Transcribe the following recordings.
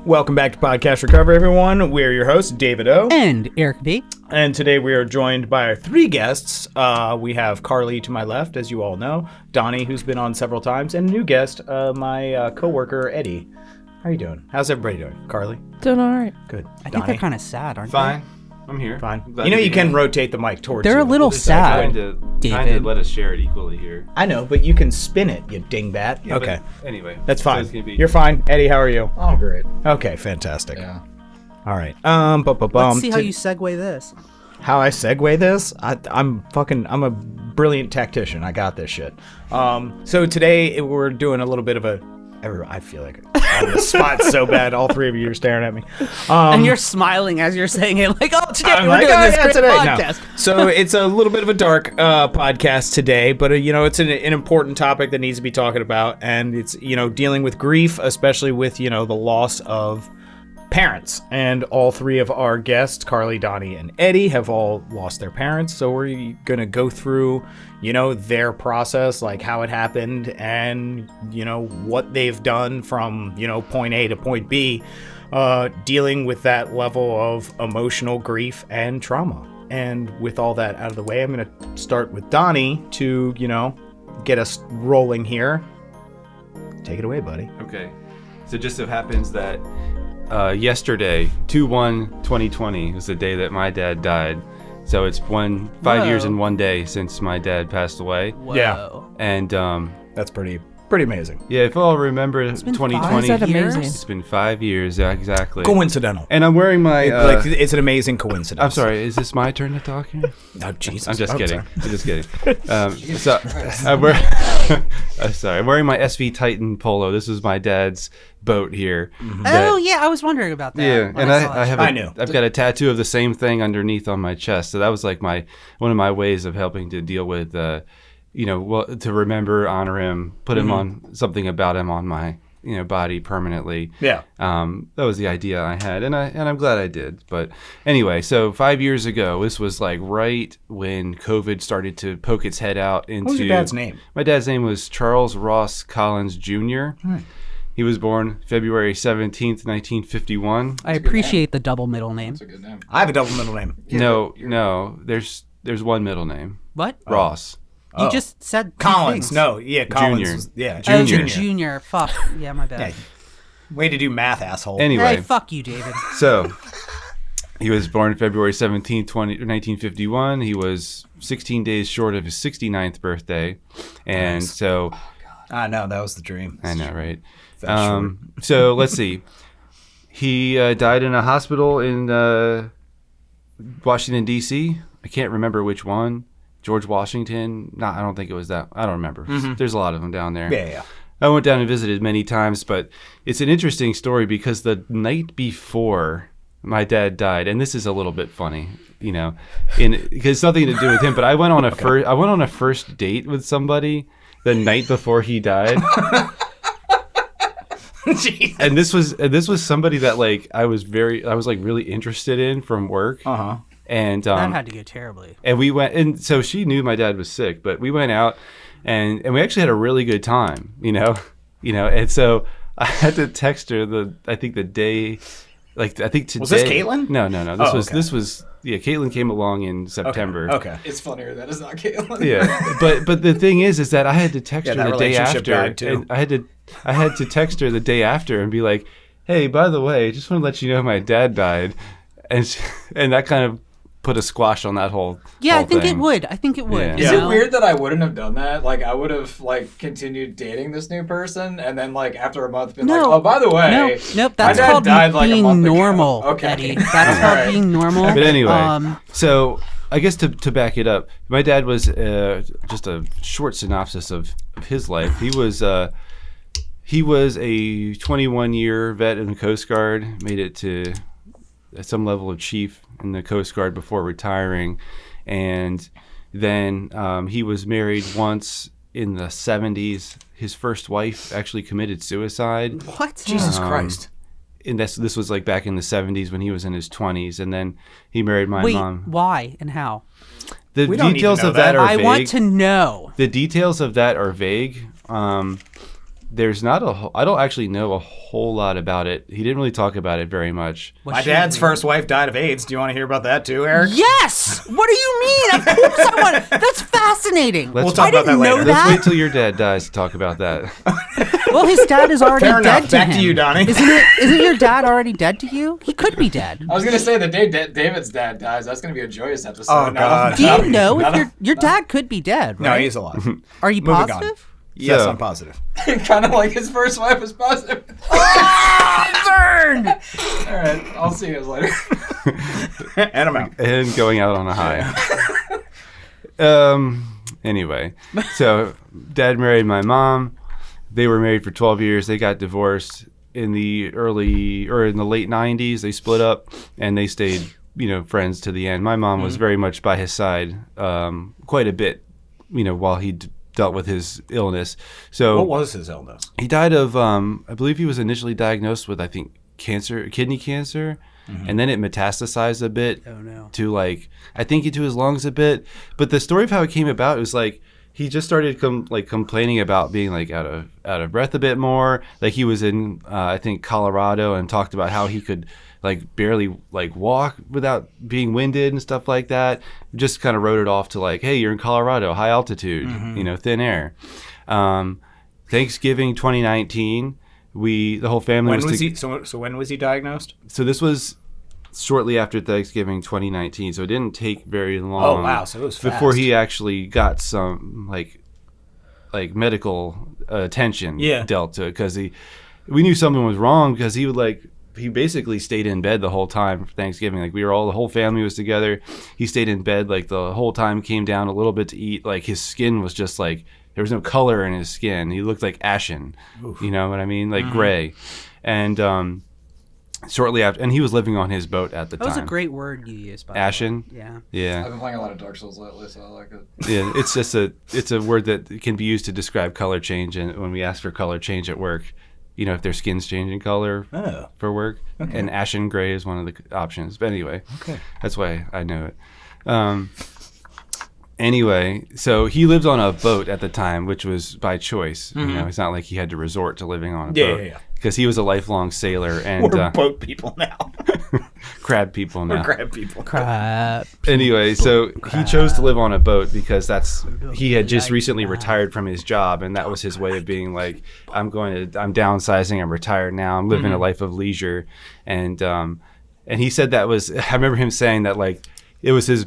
Welcome back to Podcast Recovery, everyone. We're your hosts, David O. And Eric B. And today we are joined by our three guests. We have Carly to my left, as you all know, Donnie, who's been on several times, and a new guest, my coworker, Eddie. How are you doing? How's everybody doing? Carly? Doing all right. Good. I think they're kind of sad, aren't Fine. I'm here. Fine. You know you can rotate the mic towards They're you. a little sad, Trying to David. let us share it equally here. I know, but you can spin it, you dingbat. Yeah, Okay. but anyway. That's so fine. it's gonna be- You're fine. Eddie, how are you? Oh, great. Okay, fantastic. Yeah. All right. Let's see how you segue this. How I segue this? I'm a brilliant tactician. I got this shit. So today we're doing a little bit of I feel like I'm on the spot so bad. All three of you are staring at me. And you're smiling as you're saying it, like, oh, today I'm we're like, doing oh, this yeah, great today. No. podcast. So it's a little bit of a dark podcast today, but it's an important topic that needs to be talked about, and it's dealing with grief, especially with the loss of parents. And all three of our guests, Carly, Donnie, and Eddie, have all lost their parents. So we're gonna go through their process, like how it happened, and what they've done from point A to point B, dealing with that level of emotional grief and trauma. And with all that out of the way, I'm gonna start with Donnie to get us rolling here. Take it away, buddy. Okay. So it just so happens that yesterday, 2/1/2020, was the day that my dad died. So it's 5 years and 1 day since my dad passed away. Whoa. Yeah. And That's pretty amazing. yeah, if you all remember been 2020, 5 Is that amazing? it's been 5 years, yeah, exactly. Coincidental. And I'm wearing my It's an amazing coincidence. I'm sorry, is this my turn to talk here? Oh, Jesus. I'm just Oh, kidding. sorry. I'm just kidding. So I'm wearing my SV Titan polo. This is my dad's boat here. Oh, yeah, I was wondering about that. Yeah, when and saw I it. have I knew. I've got a tattoo of the same thing underneath on my chest. So that was like one of my ways of helping to deal with to remember, honor him, put him on something about him on my body permanently. Yeah. That was the idea I had, and I'm glad I did. But anyway, so 5 years ago, this was like right when COVID started to poke its head out into. What was your dad's name? My dad's name was Charles Ross Collins Jr. Right. He was born February 17th, 1951. I appreciate the double middle name. That's a good name. I have a double middle name. No, there's one middle name. What? Ross. You just said two Collins. things. No, yeah, Collins. Junior. Was- yeah, Oh, Junior. Junior. Fuck. Yeah, my bad. Yeah. Way to do math, asshole. Anyway, Hey, fuck you, David. so he was born February 17th, 1951. He was 16 days short of his 69th birthday. And so I know, that was the dream. I know, right? That's So let's see. He died in a hospital in Washington, D.C. I can't remember which one. George Washington. No, I don't think it was that. I don't remember. There's a lot of them down there. Yeah. I went down and visited many times, but it's an interesting story because the night before my dad died, and this is a little bit funny, because it's nothing to do with him, but I went on a first date with somebody the night before he died. And this was somebody that like I was like really interested in from work. Uh-huh. And That had to go terribly. and we went, and so she knew my dad was sick, but we went out and we actually had a really good time, and so I had to text her I think today. Was this Caitlin? No. This okay. was Caitlin came along in September. Okay. It's funnier that it's not Caitlin. Yeah, but the thing is that I had to text Yeah, her that the day relationship after. died, too. And I had to text her the day after and be like, "Hey, by the way, just want to let you know my dad died," and that kind of put a squash on that whole. Yeah, whole I think thing. it would. I think it would. Yeah. Is it weird that I wouldn't have done that? Like, I would have, continued dating this new person, and then, after a month, been like, oh, by the way, Nope, my that's dad called died, a being month ago. normal, Okay. Eddie. That's called Alright. being normal. But anyway, so I guess to back it up, my dad was just a short synopsis of his life. He was a 21-year vet in the Coast Guard, made it to some level of chief in the Coast Guard before retiring, and then he was married once in the 70s. His first wife actually committed suicide. What? Jesus Christ. And this was like back in the 70s when he was in his 20s, and then he married my Wait, mom. why and how? The We don't need to details know of that that. are I vague. want to know. The details of that are vague. there's not I don't actually know a whole lot about it. He didn't really talk about it very much. My dad's first wife died of AIDS. Do you want to hear about that too, Eric? Yes! What do you mean? Of course I want. That's fascinating. We'll talk about that later. Let's wait till your dad dies to talk about that. Well, his dad is already Fair dead enough. to Back him. to you, Donnie. Isn't your dad already dead to you? He could be dead. I was gonna say the day David's dad dies, that's gonna be a joyous episode. Oh, God. Do you know if your dad could be dead, right? No, he's alive. Are you Moving on. positive? Yes, So- I'm positive. Kind of like his first wife was positive. Burn! All right, I'll see you guys later. And I'm out. And going out on a high. Anyway, so dad married my mom. They were married for 12 years. They got divorced in the late 90s. They split up and they stayed, friends to the end. My mom was very much by his side, quite a bit, while he dealt with his illness. So What was his illness? he died of, I believe he was initially diagnosed with, kidney cancer. And then it metastasized a bit to into his lungs a bit. But the story of how it came about was he just started complaining about being out of breath a bit more. Like he was in Colorado and talked about how he could barely walk without being winded and stuff like that. Just kind of wrote it off to hey, you're in Colorado, high altitude, thin air. Thanksgiving 2019. The whole family So when was he diagnosed? So this was shortly after Thanksgiving 2019. So it didn't take very long. Oh wow! So it was fast. Before he actually got some medical attention dealt to it, because we knew something was wrong, because he basically stayed in bed the whole time for Thanksgiving. The whole family was together. He stayed in bed the whole time. Came down a little bit to eat. His skin was just there was no color in his skin. He looked like ashen. Oof. You know what I mean? Gray. And shortly after, and he was living on his boat at the time. That was a great word you used. By ashen. The way. Yeah. Yeah. I've been playing a lot of Dark Souls lately, so I like it. Yeah, it's just it's a word that can be used to describe color change. And when we ask for color change at work, if their skin's changing color for work, and ashen gray is one of the options. But anyway, that's why I know it. Anyway, so he lived on a boat at the time, which was by choice. It's not like he had to resort to living on a boat. Yeah. Because he was a lifelong sailor. And We're boat people now. crab people now. We're crab people. Crap. Anyway, so he chose to live on a boat because he had just recently retired from his job, and that was his way of being I'm downsizing, I'm retired now, I'm living a life of leisure. And he said I remember him saying that it was his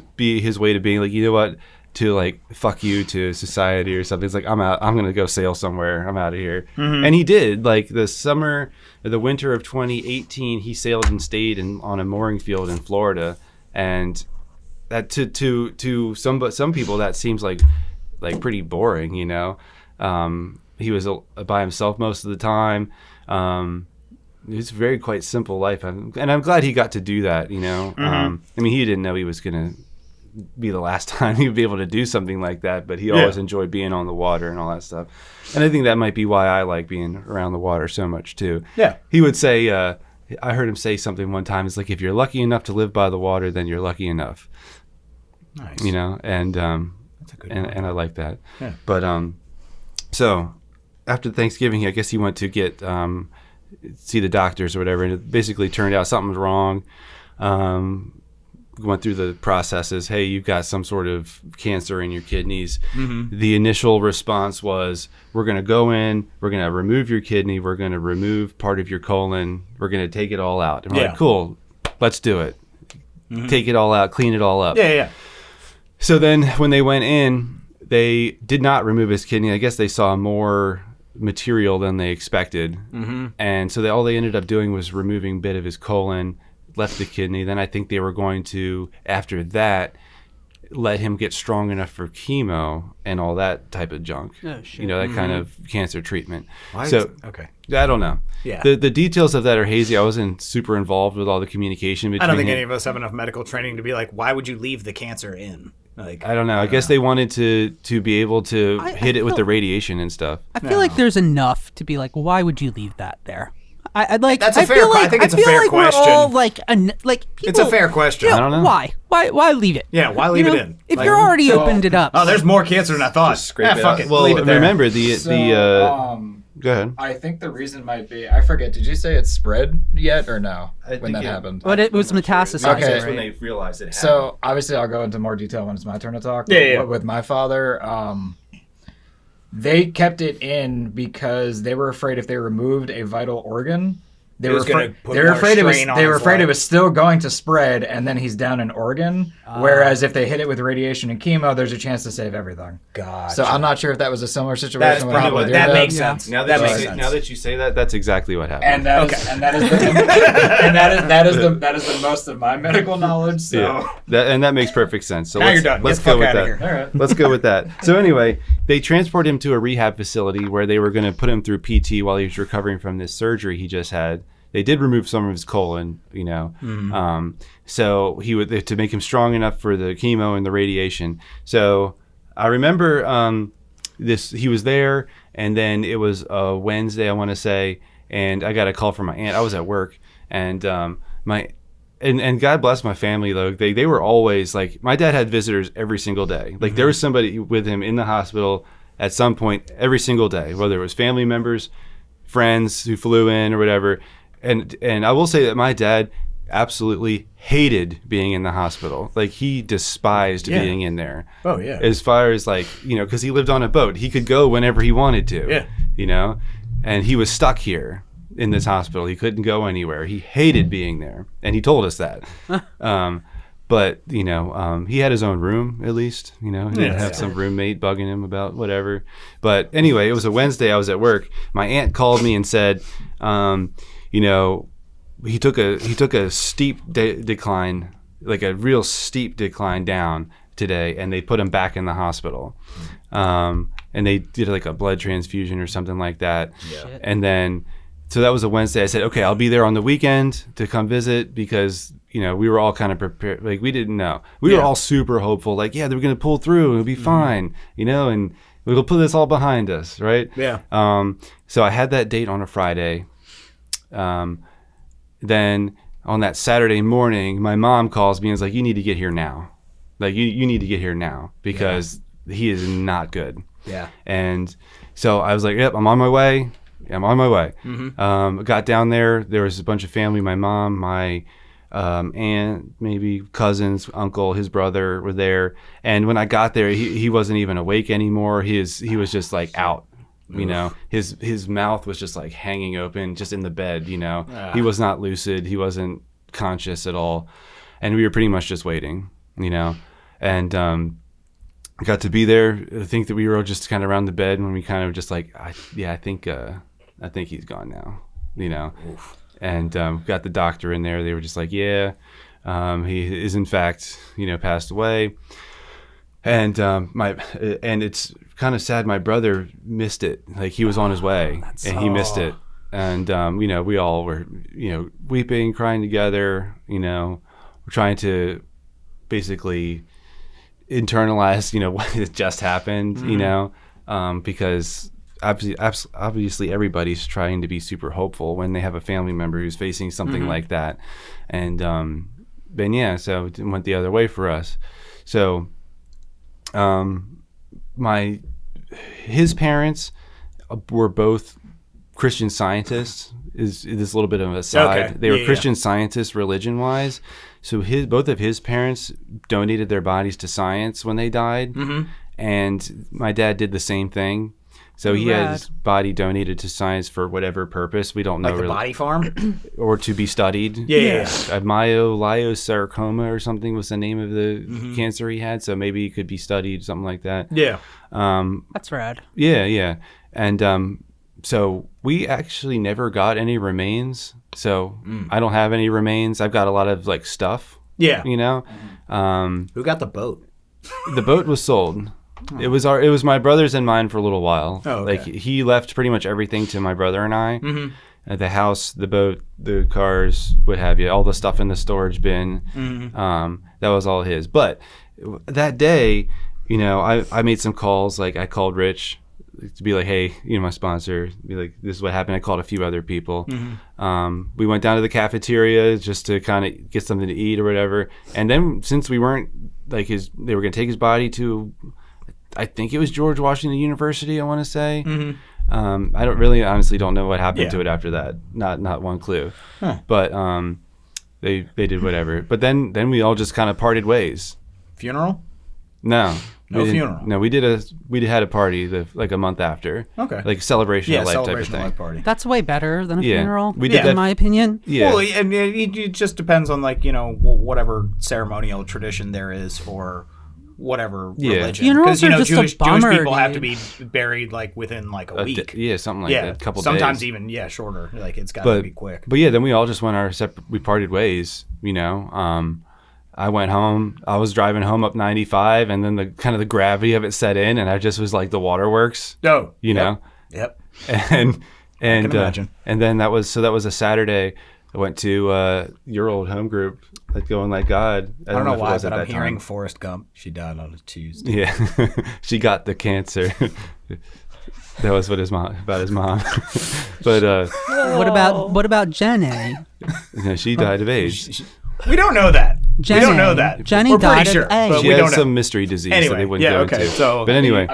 way to being you know what, to fuck you to society or something. It's I'm out, I'm gonna go sail somewhere, I'm out of here. And he did. The winter of 2018, he sailed and stayed on a mooring field in Florida. And that to some people that seems like pretty boring, he was by himself most of the time. It's a very quite simple life, and I'm glad he got to do that. He didn't know he was gonna be the last time he would be able to do something like that, but he always enjoyed being on the water and all that stuff. And I think that might be why I like being around the water so much too. Yeah, he would say, I heard him say something one time. It's if you're lucky enough to live by the water, then you're lucky enough. Nice. And that's a good one. And I like that. Yeah. But so after Thanksgiving, I guess he went to get see the doctors or whatever, and it basically turned out something was wrong. Went through the processes. Hey, you've got some sort of cancer in your kidneys. The initial response was, we're going to go in, we're going to remove your kidney, we're going to remove part of your colon, we're going to take it all out. And we're like, cool, let's do it. Take it all out, clean it all up. Yeah. So then when they went in, they did not remove his kidney. I guess they saw more material than they expected. And so all they ended up doing was removing a bit of his colon, left the kidney. Then I think they were going to, after that, let him get strong enough for chemo and all that type of junk. Oh, shit. That kind of cancer treatment. Okay. I don't know. Yeah. The details of that are hazy. I wasn't super involved with all the communication between I don't think any of us have enough medical training to be why would you leave the cancer in? I don't know. I guess they wanted to be able to hit it with the radiation and stuff. I feel like there's enough to be why would you leave that there? That's a fair. I think it's a fair question. We're all people, it's a fair question. I don't know why leave it. Yeah, why leave it in? If you're already opened it up. Oh, there's more cancer than I thought. Scrape it fuck out. it. Well, leave it there. remember Go ahead. I think the reason might be, I forget, did you say it's spread yet or no? When that happened? But it was metastasized. Okay. That's when they realized it happened. So obviously I'll go into more detail when it's my turn to talk. Yeah. But with my father, they kept it in because they were afraid if they removed a vital organ, they were afraid it was still going to spread, and then he's down an organ. Whereas if they hit it with radiation and chemo, there's a chance to save everything. Gotcha. So I'm not sure if that was a similar situation. That's with probably your that dad. makes sense. Now that that, makes you say, sense. now that you say that, that's exactly what happened. And that is the most of my medical knowledge. So that makes perfect sense. So Now you're done. Let's Get the go fuck with outta that. here. All right. Let's go with that. So anyway, they transport him to a rehab facility where they were going to put him through PT while he was recovering from this surgery he just had. They did remove some of his colon, so he would to make him strong enough for the chemo and the radiation. So I remember he was there, and then it was a Wednesday, I want to say, and I got a call from my aunt. I was at work, and and God bless my family though. They were always like, my dad had visitors every single day. Like there was somebody with him in the hospital at some point every single day, whether it was family members, friends who flew in or whatever. And I will say that my dad absolutely hated being in the hospital. Like he despised being in there. Oh yeah. As far as like, because he lived on a boat, he could go whenever he wanted to. Yeah. And he was stuck here in this hospital. He couldn't go anywhere. He hated being there, and he told us that. But he had his own room at least. He didn't have some roommate bugging him about whatever. But anyway, it was a Wednesday. I was at work. My aunt called me and said, he took a steep decline, like a real steep decline down today, and they put him back in the hospital. And they did like a blood transfusion or something like that. Yeah. And then, so that was a Wednesday. I said, okay, I'll be there on the weekend to come visit because, we were all kind of prepared. Like we didn't know. We were all super hopeful. Like, yeah, they're going to pull through. It'll be fine, and we'll put this all behind us. Right. Yeah. So I had that date on a Friday. Then on that Saturday morning, my mom calls me and is like, you need to get here now. Like you need to get here now because he is not good. Yeah. And so I was like, yep, I'm on my way. Got down there. There was a bunch of family. My mom, my aunt, maybe cousins, uncle, his brother were there. And when I got there, he wasn't even awake anymore. He was just like out. His mouth was just like hanging open, just in the bed. He was not lucid. He wasn't conscious at all, and we were pretty much just waiting. And got to be there. I think that we were all just kind of around the bed when we kind of just like, I think he's gone now. Oof. And got the doctor in there. They were just like, he is in fact passed away. And and it's kind of sad. My brother missed it. Like he was on his way, and he missed it. And we all were weeping, crying together. We're trying to basically internalize what had just happened. Because obviously everybody's trying to be super hopeful when they have a family member who's facing something like that. And so it went the other way for us. So. His parents were both Christian scientists. Is this a little bit of an aside? Okay. They were Christian scientists religion-wise. So both of his parents donated their bodies to science when they died, and my dad did the same thing. So he had his body donated to science for whatever purpose. We don't know. Like the really. body farm? Or to be studied. Yeah. Myelosarcoma or something was the name of the cancer he had. So maybe it could be studied, something like that. Yeah. That's rad. Yeah. And so we actually never got any remains. So I don't have any remains. I've got a lot of like stuff. Yeah. Who got the boat? The boat was sold. It was my brother's and mine for a little while. Oh, okay. Like he left pretty much everything to my brother and I. The house, the boat, the cars, what have you, all the stuff in the storage bin. That was all his. But that day, I made some calls. Like I called Rich to be like, hey, my sponsor, be like, this is what happened. I called a few other people. We went down to the cafeteria just to kind of get something to eat or whatever. And then since we weren't like they were going to take his body to, I think it was George Washington University, I want to say. I honestly don't know what happened to it after that. Not one clue. Huh. But they did whatever. But then we all just kind of parted ways. Funeral? No. No funeral. No, we had a party like a month after. Okay. Like celebration of life type of celebration of thing. life party. That's way better than a funeral. We did in my opinion. Yeah. Well, and it just depends on like whatever ceremonial tradition there is for whatever religion. Funerals are just Jewish a bummer, people have to dude. be buried like within like a week. Something like that. A couple sometimes days. even shorter. Like it's got to be quick. But yeah, then we all just went our separate. We parted ways. I went home. I was driving home up 95, and then the gravity of it set in, and I just was like the waterworks. Oh, you know. Yep. And can imagine. And then that was a Saturday. I went to your old home group, like Going Like God. I don't know if it why, was but at I'm that hearing time. Forrest Gump. She died on a Tuesday. Yeah, she got the cancer. That was about his mom. But What about Jenny? she died of AIDS. We don't know that. Jenny. We don't know that. Jenny We're died pretty of sure, AIDS. but She we had don't know. some mystery disease that Anyway, they wouldn't go into. so- But anyway,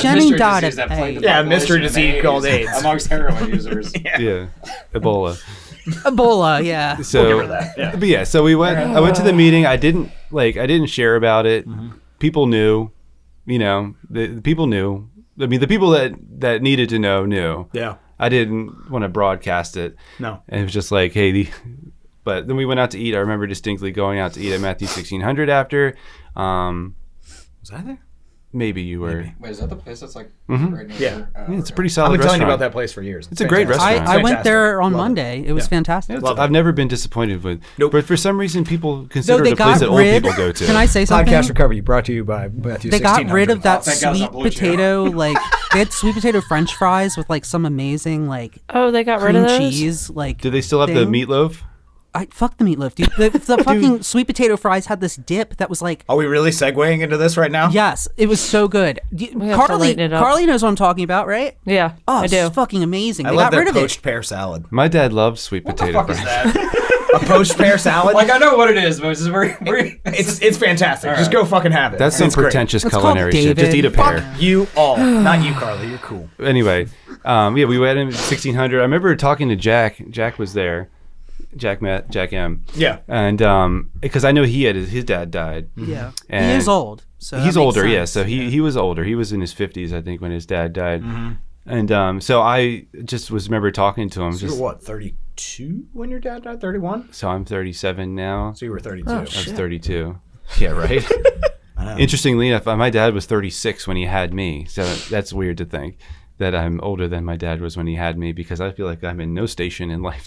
Jenny died of AIDS. Yeah, mystery disease called AIDS. amongst heroin users. yeah, Ebola. Ebola, yeah. So, give her that, yeah. But yeah, so I went to the meeting. I didn't share about it. Mm-hmm. People knew, the people knew. I mean, the people that needed to know knew. Yeah. I didn't want to broadcast it. No. And it was just like, hey, but then we went out to eat. I remember distinctly going out to eat at Matthew 1600 after. Was I there? Maybe you were. Wait, is that the place that's like Mhm. right near Yeah. here? Oh, Yeah, it's a okay. pretty I've solid been telling you restaurant. about that place for years. It's a great fantastic. restaurant. I went Fantastic. there on Love it. Monday. It was fantastic. It's- I've never been disappointed with. Nope. But for some reason, people Though consider they it a place got that old rid. people go to. Can I say something? Podcast Recovery brought to you by Matthew They got rid of that thank God it's sweet not Blue Chew. potato, like they had sweet potato French fries with like some amazing like Oh, they got rid cream of those? cheese. Like, Do they still have the thing. meatloaf? Fuck the meatloaf, dude. The fucking sweet potato fries had this dip that was like. Are we really segueing into this right now? Yes, it was so good. We have to lighten it up. Carly knows what I'm talking about, right? Yeah, Oh, I do. it's fucking amazing. I They love got their rid of poached it. pear salad. My dad loved sweet What the potato fuck is fries. that? A poached pear salad? Like I know what it is, but it's just very. it's fantastic. All Just right. go fucking have it. That's some It's great. pretentious It's called culinary shit. Just David. eat a pear. Fuck you all. Not you, Carly. You're cool. Anyway, we went in 1600. I remember talking to Jack. Jack was there. Jack M. Yeah. And because I know his dad died. Yeah, And he is old. So that he's makes older, sense. yeah. So he was older. He was in his 50s, I think, when his dad died. And so I just remember talking to him. So you were what, 32 when your dad died? 31? So I'm 37 now. So you were 32. I was 32. Yeah, right. I know. Interestingly enough, my dad was 36 when he had me. So that's weird to think that I'm older than my dad was when he had me, because I feel like I'm in no station in life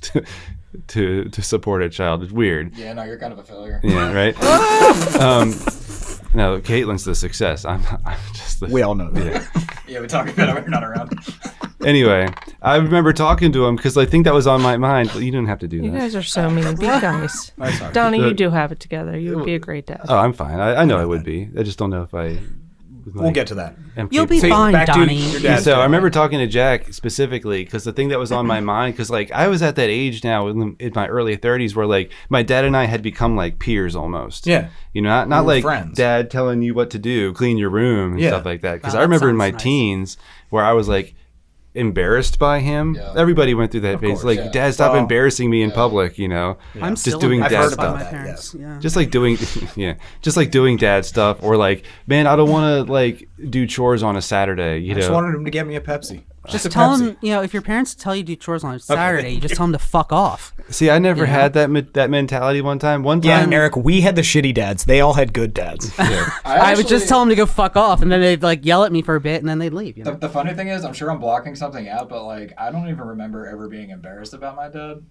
to support a child. It's weird. Yeah, no, you're kind of a failure. Yeah, right. No, Caitlin's the success. I'm just the. We all know that. Yeah, we talk about it when you're not around. Anyway, I remember talking to him because I think that was on my mind. But you didn't have to do You that. guys are so mean. Be nice. Donnie, you do have it together. You would be a great dad. Oh, I'm fine. I know I would be. I just don't know if I. We'll get to that. You'll be See, fine, back to Donnie. your Yeah, dad's so I story. remember talking to Jack specifically because the thing that was on my mind, because like I was at that age now in my early 30s where like my dad and I had become like peers almost. Yeah. You know, not We were like friends. dad telling you what to do, clean your room and Yeah. stuff like that. Because Wow, I that remember in sounds my nice. teens where I was like embarrassed by him. Yeah. Everybody went through that phase. course, Like, yeah. Dad, stop Well, embarrassing me in public, you know. I'm Just still doing embarrassed dad by stuff. my That, parents. Yeah. Just like doing, just like doing dad stuff, or like, man, I don't want to like do chores on a Saturday, you I just know. wanted him to get me a Pepsi. Just a Tell Pepsi. them, if your parents tell you to do chores on a Saturday, you just tell them to fuck off. See, I never had that mentality one time. One Yeah, time, Eric, we had the shitty dads. They all had good dads. I would just tell them to go fuck off, and then they'd like yell at me for a bit, and then they'd leave. You know? The funny thing is, I'm sure I'm blocking something out, but like I don't even remember ever being embarrassed about my dad.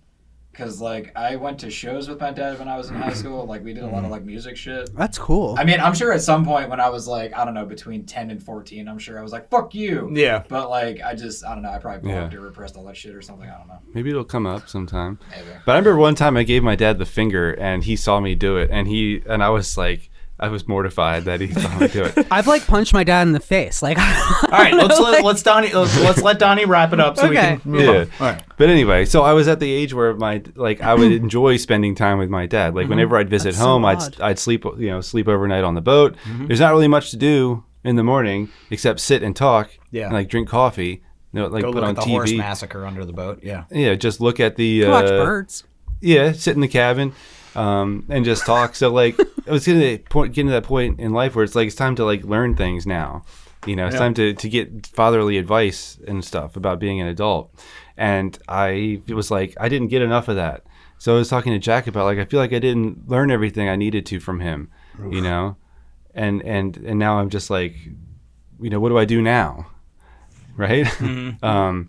Cause like I went to shows with my dad when I was in high school. Like we did a lot of like music shit. That's cool. I mean, I'm sure at some point when I was like, I don't know, between 10 and 14, I'm sure I was like, fuck you. Yeah. But like, I don't know, I probably blocked Yeah. or repressed all that shit or something. I don't know. maybe it'll come up sometime. Maybe. But I remember one time I gave my dad the finger, and he saw me do it, and I was like, I was mortified that he saw me do it. I've like punched my dad in the face. Like, All right, let's let Donnie wrap it up so Okay. we can move Yeah. on. All right. But anyway, so I was at the age where I would enjoy spending time with my dad. Like whenever I'd visit That's so home, odd. I'd sleep overnight on the boat. There's not really much to do in the morning except sit and talk Yeah. and like drink coffee like Go put look on at the TV. horse massacre under the boat. Yeah. Yeah, just look at the Watch birds. Yeah, sit in the cabin and just talk. So like I was getting to that point in life where it's like it's time to like learn things now. It's time to get fatherly advice and stuff about being an adult. And it was like I didn't get enough of that. So I was talking to Jack about like I feel like I didn't learn everything I needed to from him, and now I'm just like, what do I do now, right? Mm-hmm.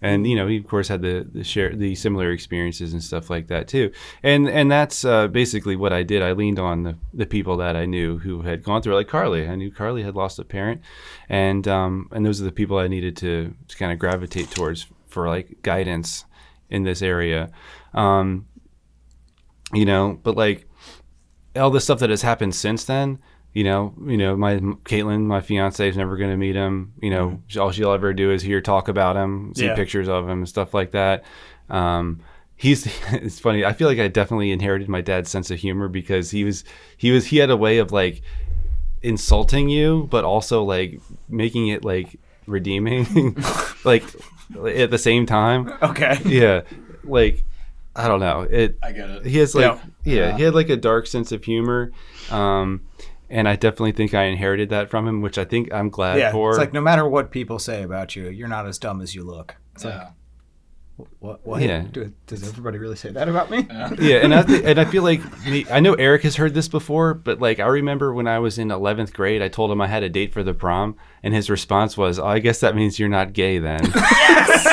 And he of course had the similar experiences and stuff like that too, and that's basically what I did. I leaned on the people that I knew who had gone through it. Like Carly. I knew Carly had lost a parent, and those are the people I needed to kind of gravitate towards for like guidance in this area. But like all the stuff that has happened since then, my Caitlin, my fiance, is never going to meet him. All she'll ever do is talk about him, see pictures of him and stuff like that. It's funny. I feel like I definitely inherited my dad's sense of humor because he had a way of like insulting you, but also like making it like redeeming, like at the same time. Okay. Yeah. Like, I don't know. I get it. He has like, he had like a dark sense of humor. And I definitely think I inherited that from him, which I think I'm glad for. It's like no matter what people say about you, you're not as dumb as you look. It's like, what? Yeah. Does everybody really say that about me? Yeah, and I feel like I know Eric has heard this before, but like I remember when I was in 11th grade, I told him I had a date for the prom, and his response was, "Oh, I guess that means you're not gay then." Yes!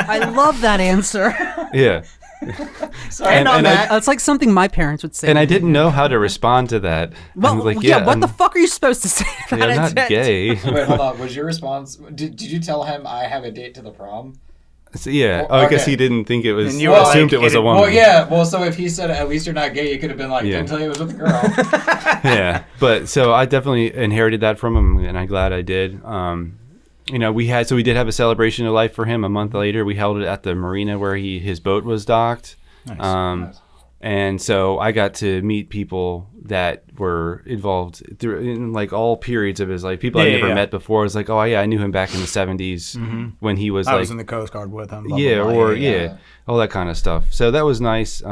I love that answer. Yeah. I know that. It's like something my parents would say. And I didn't know how to respond to that. Well, like, what the fuck are you supposed to say? I'm not gay. Wait, hold on. Was your response? Did you tell him I have a date to the prom? So, yeah. Well, I guess he didn't think it was. And You you assumed it was a woman. Well, yeah. Well, so if he said at least you're not gay, you could have been like, didn't tell you it was with a girl. Yeah. But so I definitely inherited that from him, and I'm glad I did. We did have a celebration of life for him a month later. We held it at the marina where his boat was docked. Nice. Nice. And so I got to meet people that were involved in like all periods of his life. People I never met before. I was like, oh yeah, I knew him back in the 70s when he was I was in the Coast Guard with him. Blah, yeah, blah, blah. or all that kind of stuff. So that was nice.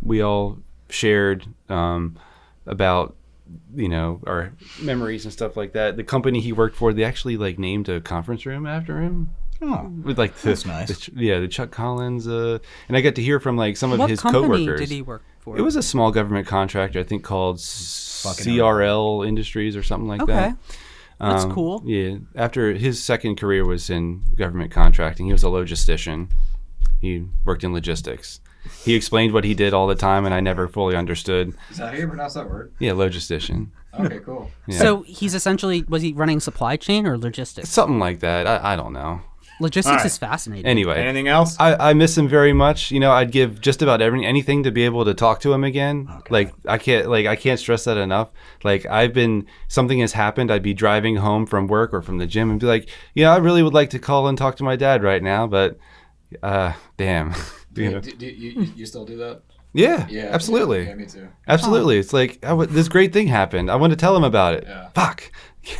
We all shared about our memories and stuff like that. The company he worked for, they actually like named a conference room after him. Oh, with like that's nice. The Chuck Collins, and I got to hear from like some of his coworkers. What coworkers. company did he work for? It was a small government contractor, I think called CRL Industries or something like that. Okay, that's cool. Yeah, after his second career was in government contracting, he was a logistician. He worked in logistics. He explained what he did all the time, and I never fully understood. Is that how you pronounce that word? Yeah, logistician. Okay, cool. Yeah. So was he running supply chain or logistics? Something like that. I don't know. Logistics is fascinating. Anyway. Anything else? I miss him very much. I'd give just about anything to be able to talk to him again. Okay. I can't stress that enough. Like something has happened. I'd be driving home from work or from the gym and be like, I really would like to call and talk to my dad right now, but damn. You still do that? Yeah, absolutely. Yeah, me too. Absolutely. It's like this great thing happened. I want to tell him about it. Yeah. Fuck.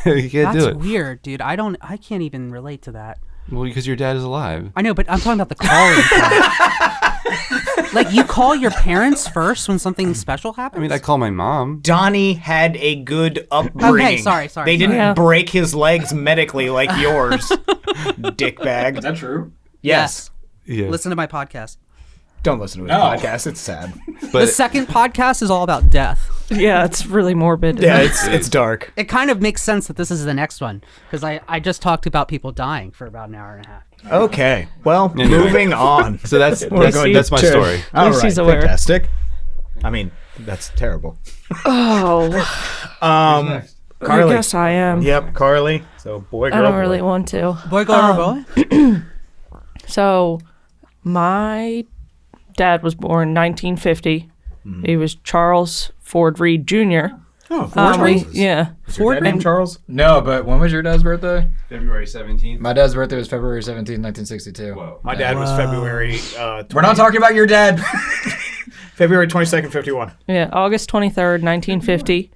You can't do it. That's weird, dude. I can't even relate to that. Well, because your dad is alive. I know, but I'm talking about the calling part. Like, you call your parents first when something special happens? I mean, I call my mom. Donnie had a good upbringing. Okay, sorry. They didn't break his legs medically like yours, dickbag. Is that true? Yes. Yeah. Listen to my podcast. Don't listen to his podcast. It's sad. But the second podcast is all about death. Yeah, it's really morbid. Yeah, it's dark. It kind of makes sense that this is the next one, because I just talked about people dying for about an hour and a half. Okay, well, moving on. So that's my story. All right, Lucy's aware. Fantastic. I mean, that's terrible. Oh. Carly. I guess I am. Yep, Carly. So boy, girl, I don't boy. really want to. Boy, girl, boy. So, my dad was born in 1950. He was Charles Ford Reed Jr. Oh, Charles. Yeah. Is your dad named Charles? No, but when was your dad's birthday? February 17th. My dad's birthday was February 17th, 1962. Whoa. My dad was February. We're not talking about your dad. February 22nd, 51. Yeah, August 23rd, 1950.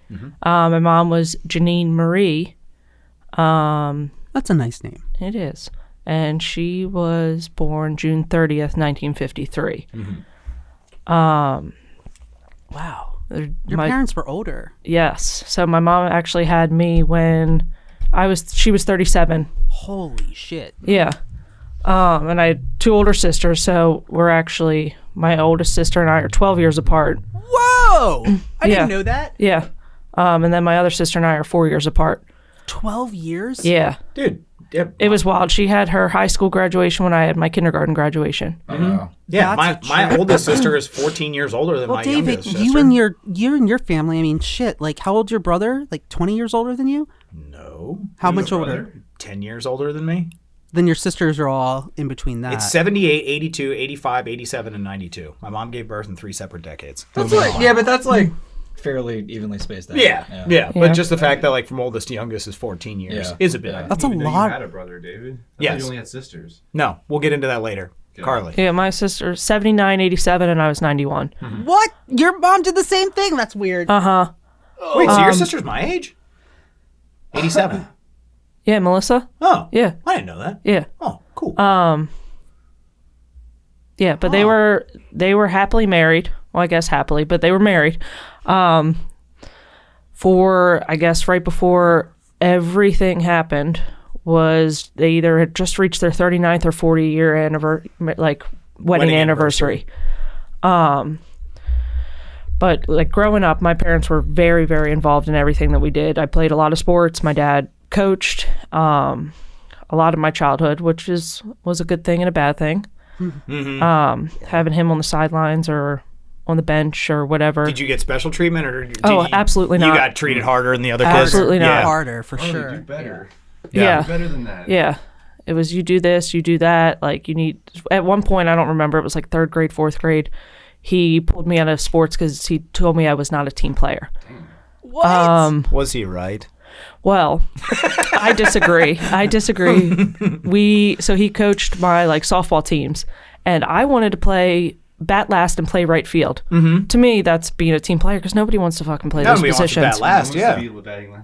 My mom was Janine Marie. That's a nice name. It is. and she was born June 30th, 1953. Wow. Your parents were older. Yes. So my mom actually had me when she was 37. Holy shit. Yeah. And I had 2 older sisters, so my oldest sister and I are 12 years apart. Whoa! I didn't know that. Yeah. And then my other sister and I are 4 years apart. 12 years? Yeah. Dude. Yep. It was wild. She had her high school graduation when I had my kindergarten graduation. Yeah, my oldest sister is 14 years older than my David, youngest sister. you and your family, I mean, shit. Like, how old's your brother? Like 20 years older than you? No. How much older? 10 years older than me. Then your sisters are all in between that. It's 78, 82, 85, 87, and 92. My mom gave birth in 3 separate decades. That's like, yeah, but that's like fairly evenly spaced out. Yeah. But just the fact that like from oldest to youngest is 14 years is a bit. That's a lot. You had a brother, David. Yes. You only had sisters. No, we'll get into that later. Carly. Yeah, my sister's 79, 87, and I was 91. What? Your mom did the same thing? That's weird. Uh-huh. Wait, so your sister's my age? 87. Yeah, Melissa? Oh. Yeah. I didn't know that. Yeah. Oh, cool. Yeah, but they were happily married. Well, I guess happily, but they were married. For I guess right before everything happened was they either had just reached their 39th or 40-year wedding anniversary. But like growing up, my parents were very, very involved in everything that we did. I played a lot of sports. My dad coached a lot of my childhood, which was a good thing and a bad thing. Having him on the sidelines or on the bench or whatever. Did you get special treatment, or absolutely not. You got treated harder than the other kids? Absolutely not. Harder, for sure. Do better. Yeah. Better than that. Yeah. It was you do this, you do that. Like you need. At one point, I don't remember. It was like 3rd grade, 4th grade. He pulled me out of sports because he told me I was not a team player. What? Was he right? Well, I disagree. So he coached my like softball teams, and I wanted to play bat last and play right field. To me, that's being a team player because nobody wants to fucking play those positions. Wants to bat last, yeah.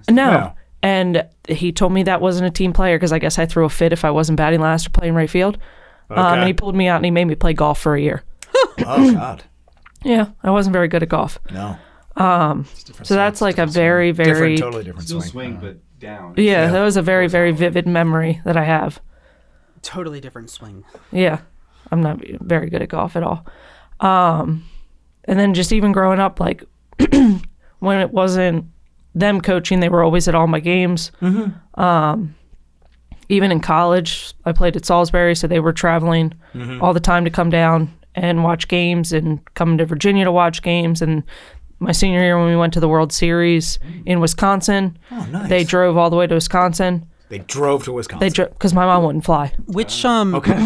No. And he told me that wasn't a team player because I guess I threw a fit if I wasn't batting last or playing right field. And he pulled me out and he made me play golf for a year. Oh, God. Yeah, I wasn't very good at golf. No. So that's like a very, very... totally different Still swing. but down. Yeah, that was a very, very vivid memory that I have. Totally different swing. Yeah, I'm not very good at golf at all. And then just even growing up, like when it wasn't them coaching, they were always at all my games. Even in college, I played at Salisbury, so they were traveling all the time to come down and watch games and coming to Virginia to watch games. And my senior year when we went to the World Series in Wisconsin, they drove all the way to Wisconsin. They drove to Wisconsin. They drove because my mom wouldn't fly. Which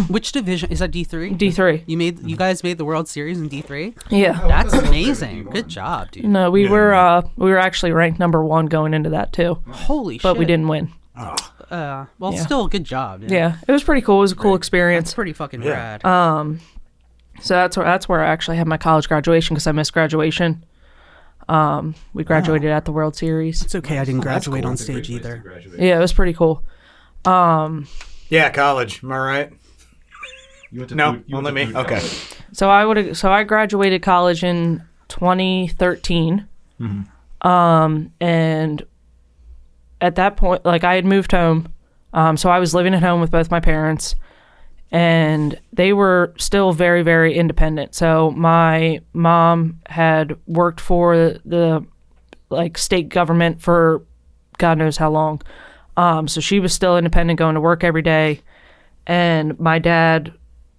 which division is that? D3. D3. You guys made the World Series in D3. Yeah, that's amazing. Good job, dude. No, we were actually ranked number 1 going into that too. Holy shit! But we didn't win. Still good job. Yeah, it was pretty cool. It was a cool experience. It's pretty fucking rad. So that's where I actually had my college graduation because I missed graduation. We graduated at the World Series. It's okay. I didn't graduate on stage either. Yeah, it was pretty cool. Yeah, college. Am I right? You went to No, food, you only went to me. food Okay. college. So I graduated college in 2013. And at that point, like I had moved home. So I was living at home with both my parents. And they were still very, very independent. So my mom had worked for the like state government for God knows how long. So she was still independent, going to work every day. And my dad,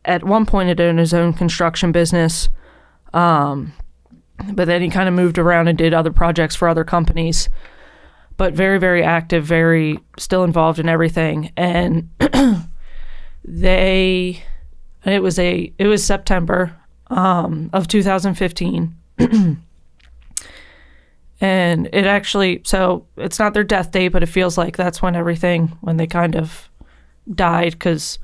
at one point, had owned his own construction business. But then he kind of moved around and did other projects for other companies. But very, very active, very still involved in everything. And it was September of 2015. And it actually, so it's not their death date, but it feels like that's when they kind of died, because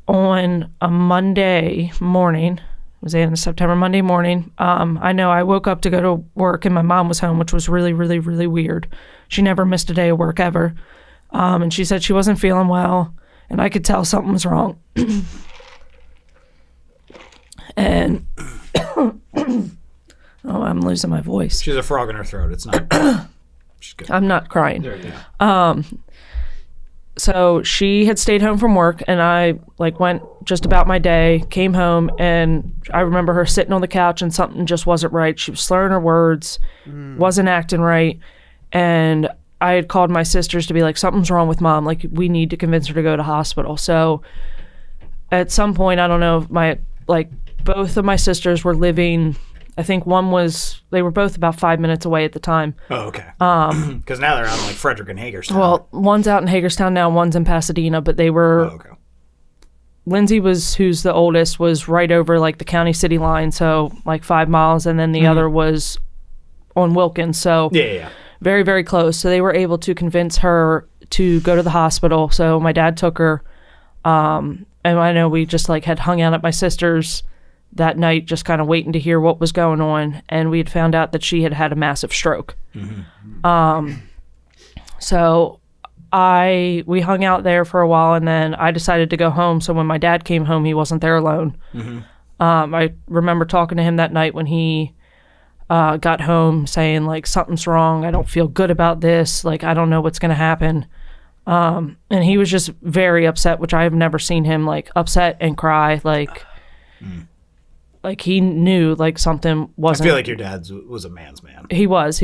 on a Monday morning, it was the end of September, Monday morning, I know I woke up to go to work and my mom was home, which was really, really, really weird. She never missed a day of work ever. And she said she wasn't feeling well. and I could tell something was wrong. And oh, I'm losing my voice. She has a frog in her throat. It's not. She's good. I'm not crying. There you go. So she had stayed home from work, and I like went just about my day, came home, and I remember her sitting on the couch and something just wasn't right. She was slurring her words, wasn't acting right. And I had called my sisters to be like, something's wrong with mom. Like, we need to convince her to go to hospital. So at some point, I don't know, both of my sisters were living, I think they were both about 5 minutes away at the time. Oh, okay. Because now they're out in like Frederick and Hagerstown. Well, one's out in Hagerstown now, one's in Pasadena, but they were, okay. Lindsay who's the oldest, was right over like the county city line, so like 5 miles, and then the other was on Wilkins, so Yeah. very, very close. So they were able to convince her to go to the hospital. So my dad took her, and I know we just like had hung out at my sister's that night, just kind of waiting to hear what was going on, and we had found out that she had had a massive stroke. So we hung out there for a while, and then I decided to go home. So when my dad came home, he wasn't there alone. I remember talking to him that night when he got home, saying like, something's wrong, I don't feel good about this, like I don't know what's gonna happen. And he was just very upset, which I have never seen him like upset and cry, like he knew like something wasn't. I feel like your dad was a man's man. He was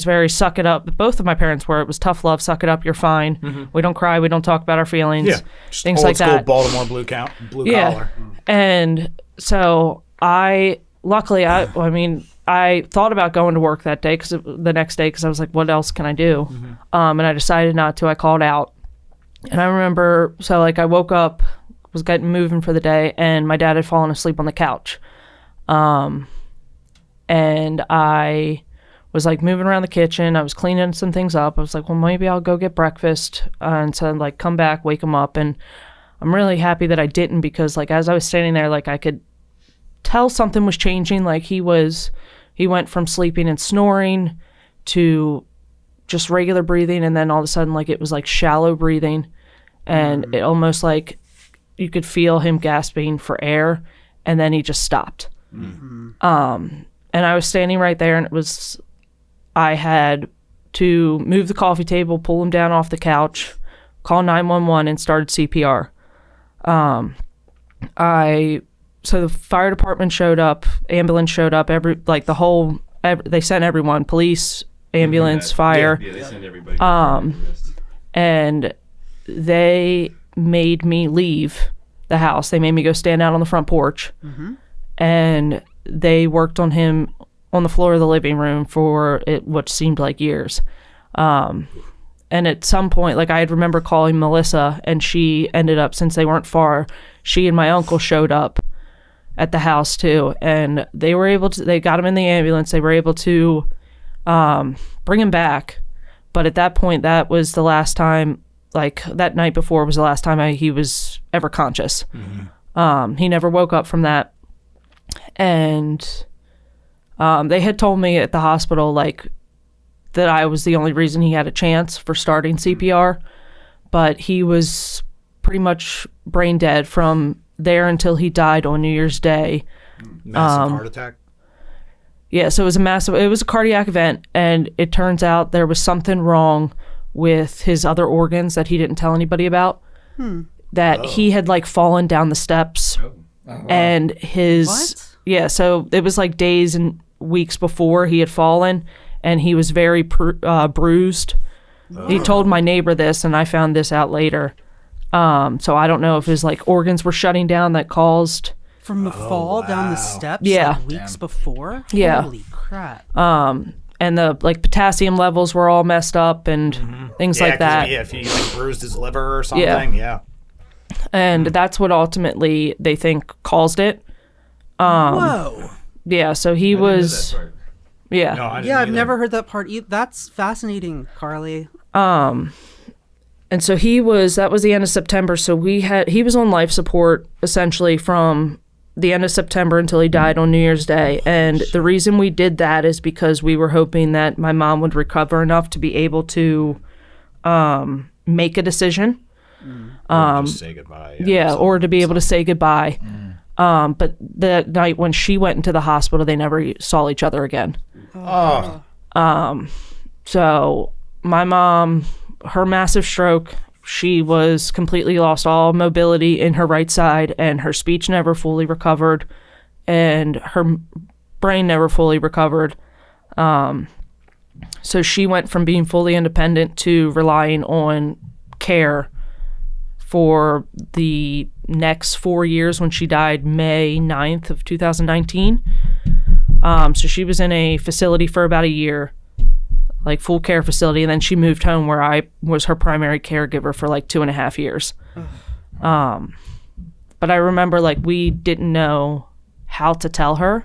very suck it up. Both of my parents were. It was tough love, suck it up, you're fine. We don't cry, we don't talk about our feelings. Yeah, things old like school that. Baltimore blue collar. And so I thought about going to work that day, the next day, because I was like, what else can I do? And I decided not to. I called out. And I remember, so like I woke up, was getting moving for the day, and my dad had fallen asleep on the couch. And I was like moving around the kitchen. I was cleaning some things up. I was like, well, maybe I'll go get breakfast. And so like come back, wake him up. And I'm really happy that I didn't, because like as I was standing there, like I could tell something was changing. Like he went from sleeping and snoring to just regular breathing, and then all of a sudden like it was like shallow breathing, and it almost like you could feel him gasping for air, and then he just stopped. And I was standing right there, and I had to move the coffee table, pull him down off the couch, call 911, and started CPR. So the fire department showed up, ambulance showed up, they sent everyone, police, ambulance, fire. Yeah, they sent everybody. And they made me leave the house. They made me go stand out on the front porch. And they worked on him on the floor of the living room for what seemed like years. And at some point, like I remember calling Melissa, and she ended up, since they weren't far, she and my uncle showed up at the house too, and they got him in the ambulance. They were able to bring him back, but at that point, that was the last time, like that night before was the last time he was ever conscious. He never woke up from that. And they had told me at the hospital like that I was the only reason he had a chance for starting CPR, but he was pretty much brain dead from there until he died on New Year's Day. Massive heart attack? Yeah, so it was a cardiac event, and it turns out there was something wrong with his other organs that he didn't tell anybody about. That he had like fallen down the steps, and yeah, so it was like days and weeks before he had fallen, and he was very bruised. He told my neighbor this, and I found this out later. So I don't know if his like organs were shutting down that caused from the fall down the steps. Yeah, like, weeks before. Yeah. Holy crap. And the like potassium levels were all messed up and things like that. Yeah, if he like bruised his liver or something. Yeah. And that's what ultimately they think caused it. Whoa. Yeah. So he was. Yeah. No, I didn't Yeah, I've either. never heard that part. That's fascinating, Carly. And so that was the end of September. So he was on life support essentially from the end of September until he died on New Year's Day. And the reason we did that is because we were hoping that my mom would recover enough to be able to make a decision. Or just say goodbye. Or to be able to say goodbye. But the night when she went into the hospital, they never saw each other again. Oh. So my mom, her massive stroke, she was completely lost all mobility in her right side, and her speech never fully recovered, and her brain never fully recovered. So she went from being fully independent to relying on care for the next 4 years when she died May 9th of 2019. So she was in a facility for about a year, like full care facility, and then she moved home where I was her primary caregiver for like 2.5 years. But I remember like we didn't know how to tell her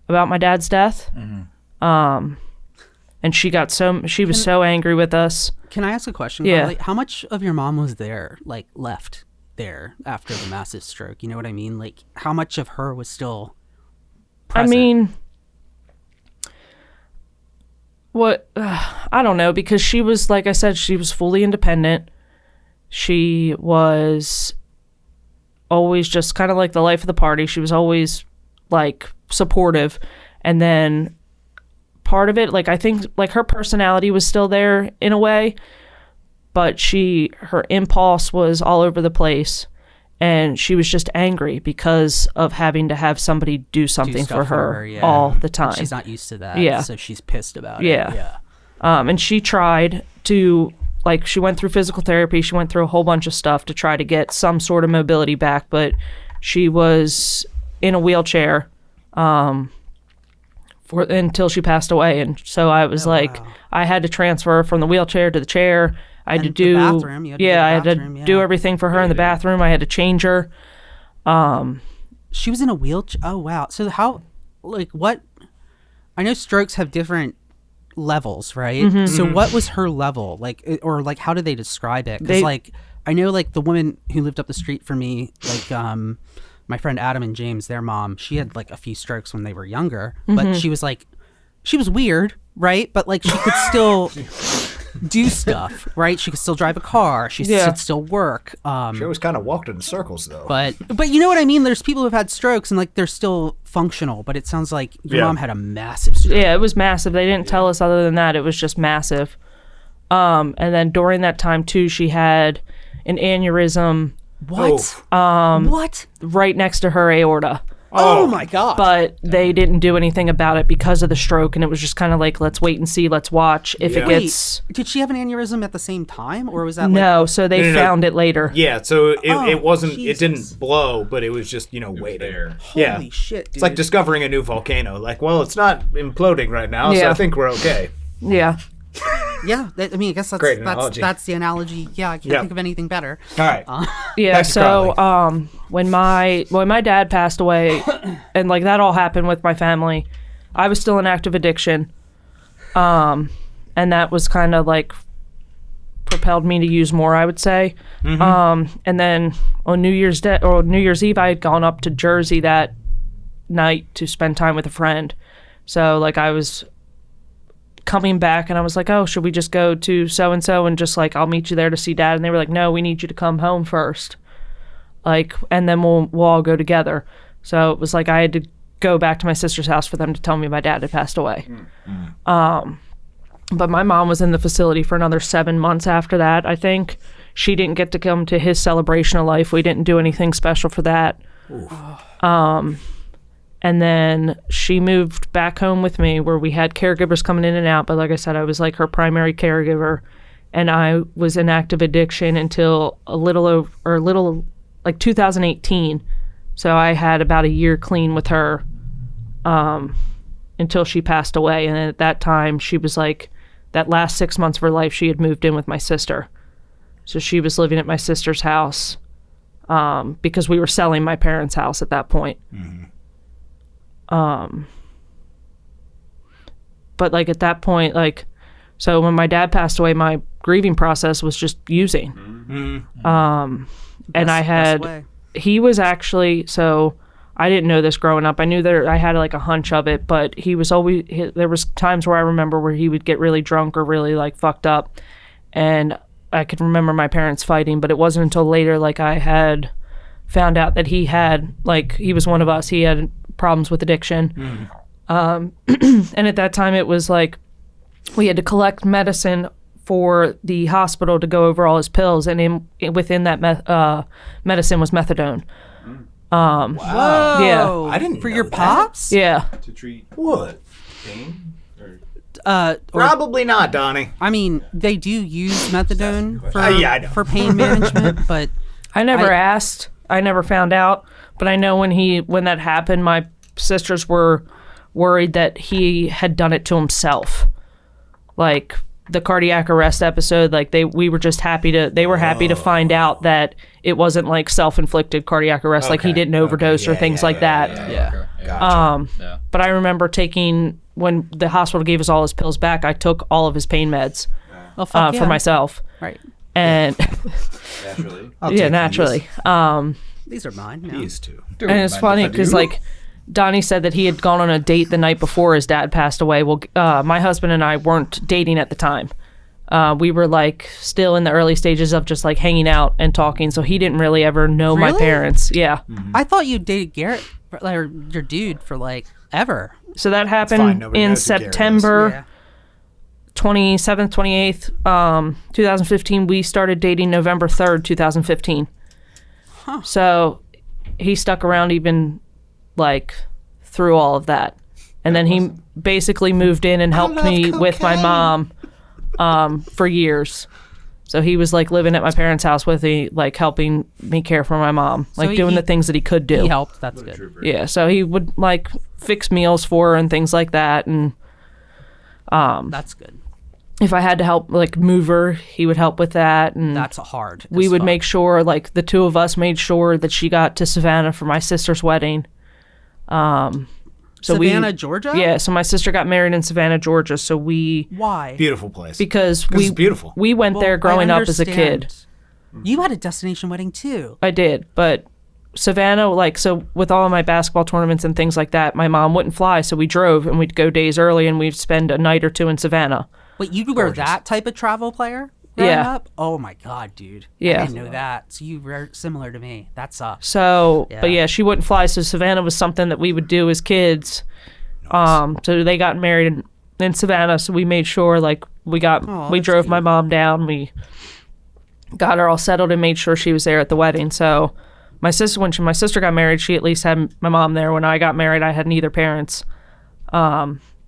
about my dad's death. And she was so angry with us. Can I ask a question? Yeah. Like, how much of your mom was there, like left there after the massive stroke? You know what I mean? Like, how much of her was still present? I mean, I don't know, because she was, like I said, she was fully independent. She was always just kind of like the life of the party. She was always like supportive. And then part of it, like I think like her personality was still there in a way, but her impulse was all over the place, and she was just angry because of having to have somebody do something for her all the time. She's not used to that, so she's pissed about it. Yeah. And she tried to, like, she went through physical therapy, she went through a whole bunch of stuff to try to get some sort of mobility back, but she was in a wheelchair until she passed away. And so I was I had to transfer her from the wheelchair to the chair. I had to do the bathroom. I had to do everything for her in the bathroom. I had to change her. She was in a wheelchair. Oh wow. So how, like, what? I know strokes have different levels, right? So what was her level, like, or like how did they describe it? Because like I know like the woman who lived up the street from me, like my friend Adam and James, their mom, she had like a few strokes when they were younger, but she was weird, right? But like she could still do stuff, right? She could still drive a car. She could still work. She always kind of walked in circles, though. But you know what I mean? There's people who've had strokes and like they're still functional, but it sounds like your mom had a massive stroke. Yeah, it was massive. They didn't tell us other than that. It was just massive. And then during that time too, she had an aneurysm. What? What? Right next to her aorta. Oh my God. But they didn't do anything about it because of the stroke, and it was just kind of like, let's wait and see, let's watch if it gets... Wait, did she have an aneurysm at the same time, or was that No, so they found it later. Yeah, so it wasn't, Jesus. It didn't blow, but it was just, waiting. There. Holy shit, dude. It's like discovering a new volcano. Like, well, it's not imploding right now, so I think we're okay. Yeah. Yeah, I mean, I guess that's the analogy. Yeah, I can't think of anything better. All right. Yeah, so when my dad passed away, and like that all happened with my family, I was still in active addiction, and that was kind of like propelled me to use more, I would say. And then on New Year's Eve, I had gone up to Jersey that night to spend time with a friend. So like I was coming back and I was like, oh, should we just go to so-and-so and just like, I'll meet you there to see Dad? And they were like, no, we need you to come home first. Like, and then we'll all go together. So it was like I had to go back to my sister's house for them to tell me my dad had passed away. But my mom was in the facility for another 7 months after that, I think. She didn't get to come to his celebration of life. We didn't do anything special for that. And then she moved back home with me where we had caregivers coming in and out. But like I said, I was like her primary caregiver. And I was in active addiction until like 2018. So I had about a year clean with her until she passed away. And at that time, she was like, that last 6 months of her life, she had moved in with my sister. So she was living at my sister's house because we were selling my parents' house at that point. But like at that point, like, so when my dad passed away, my grieving process was just using. And he was actually, so I didn't know this growing up. I knew that I had like a hunch of it, but he was always, there was times where I remember where he would get really drunk or really like fucked up. And I could remember my parents fighting, but it wasn't until later, like, I had found out that he was one of us. He had problems with addiction. And at that time it was like we had to collect medicine for the hospital to go over all his pills, and within that medicine was methadone. Wow. Yeah. I didn't For know your that. pops? Yeah. To treat What? pain? Probably not, Donnie. I mean, they do use methadone for I know. for pain management, but I never asked. I never found out. But I know when that happened, my sisters were worried that he had done it to himself. Like the cardiac arrest episode, like they were happy to find out that it wasn't like self-inflicted cardiac arrest, like he didn't overdose or things like that. Yeah. Gotcha. But I remember when the hospital gave us all his pills back, I took all of his pain meds well, fuck for myself. Right. And naturally. naturally. These are mine. No. These two. And it's funny because like Donnie said that he had gone on a date the night before his dad passed away. Well, my husband and I weren't dating at the time. We were like still in the early stages of just like hanging out and talking. So he didn't really ever know my Really? parents. Yeah. I thought you dated Garrett, or your dude, for like ever. So that fine. happened Nobody in knows who Garrett is. September 27th, 28th, 2015. We started dating November 3rd, 2015. So he stuck around even like through all of that. And then he basically moved in and helped me with my mom for years. So he was like living at my parents' house with me, like helping me care for my mom, like doing the things that he could do. He helped. That's good. Trooper. Yeah, so he would like fix meals for her and things like that. And That's good. if I had to help like move her, he would help with that. And That's hard. we as would fuck. make sure, like the two of us made sure that she got to Savannah for my sister's wedding. So Savannah, Georgia? Yeah, so my sister got married in Savannah, Georgia. So Why? Beautiful place. because it's beautiful. we went there Well, growing I up as a kid. understand. You had a destination wedding too. I did, but Savannah, like, so with all of my basketball tournaments and things like that, my mom wouldn't fly, so we drove and we'd go days early and we'd spend a night or two in Savannah. Wait, you were that type of travel player growing Yeah. up? Oh my god, dude. Yeah. I didn't know that. So you were similar to me. That sucks. So, but Yeah. yeah, she wouldn't fly, so Savannah was something that we would do as kids. So they got married in Savannah, so we made sure, like, we that's drove cute. my mom down, we got her all settled and made sure she was there at the wedding. So when my sister got married, she at least had my mom there. When I got married, I had neither parents.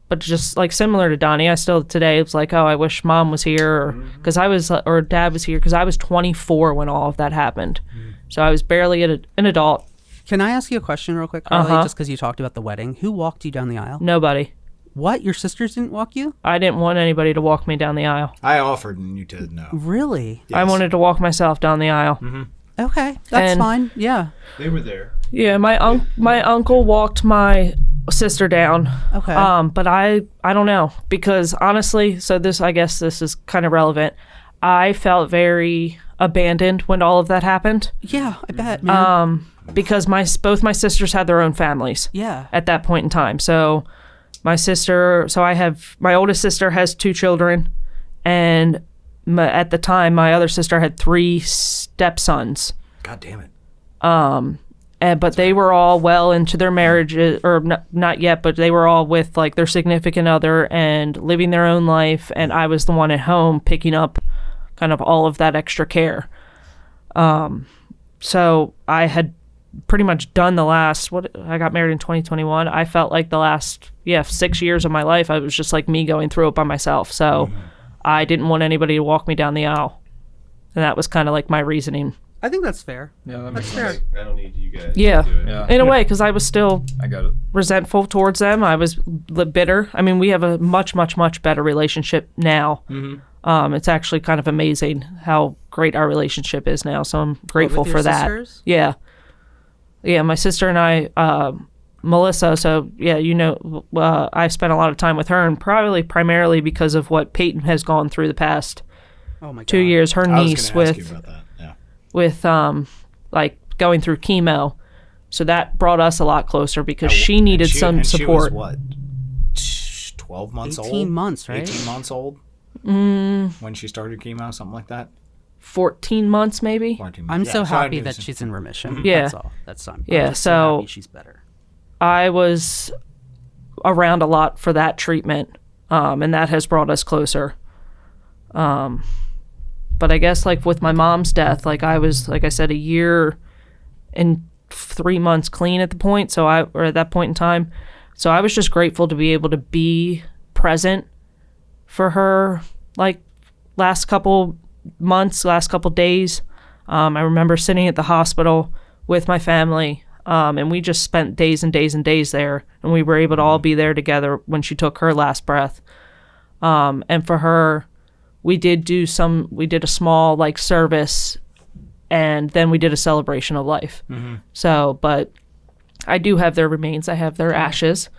But just like similar to Donnie, I still today it's like, oh, I wish mom was here or dad was here, because I was 24 when all of that happened. So I was barely an adult. Can I ask you a question real quick, Carly? Uh-huh. Just because you talked about the wedding. Who walked you down the aisle? Nobody. What? Your sisters didn't walk you? I didn't want anybody to walk me down the aisle. I offered and you did no. Really? I Yes. wanted to walk myself down the aisle. Okay, that's And- fine. Yeah. They were there. Yeah, my uncle walked my sister down. Okay. But I don't know, because honestly, I guess this is kind of relevant. I felt very abandoned when all of that happened, Yeah, I bet, man. because both my sisters had their own families Yeah. at that point in time. So my oldest sister has 2 children, and at the time my other sister had 3 stepsons. God damn it. But they were all well into their marriages, or not yet, but they were all with like their significant other and living their own life. And I was the one at home picking up kind of all of that extra care. So I had pretty much done I got married in 2021. I felt like the last, 6 years of my life, I was just like me going through it by myself. So I didn't want anybody to walk me down the aisle. And that was kind of like my reasoning. I think that's fair. Yeah, that That's makes fair. sense. I don't need you guys Yeah. to do it. Yeah. In a way, because I was still I got it. resentful towards them. I was bitter. I mean, we have a much, much, much better relationship now. It's actually kind of amazing how great our relationship is now. So I'm grateful with for your that. sisters? Yeah. Yeah, my sister and I, Melissa, so yeah, I spent a lot of time with her, and probably primarily because of what Peyton has gone through the past Oh my god. 2 years. Her I was niece going to ask you with about that. Yeah. like going through chemo. So that brought us a lot closer because she needed some support. She was what? 12 months 18 old? months, right? 18 months old? When she started chemo, something like that? 14 months maybe. I'm so happy that she's in remission. Yeah. That's all. That's I'm Yeah, just so happy she's better. I was around a lot for that treatment, and that has brought us closer. But I guess like with my mom's death, like I was, like I said, a year and 3 months clean at the point. Or at that point in time. So I was just grateful to be able to be present for her, like last couple months, last couple days. I remember sitting at the hospital with my family, and we just spent days and days and days there, and we were able to all be there together when she took her last breath. And for her, we did a small like service, and then we did a celebration of life. So, but I do have their remains. I have their ashes.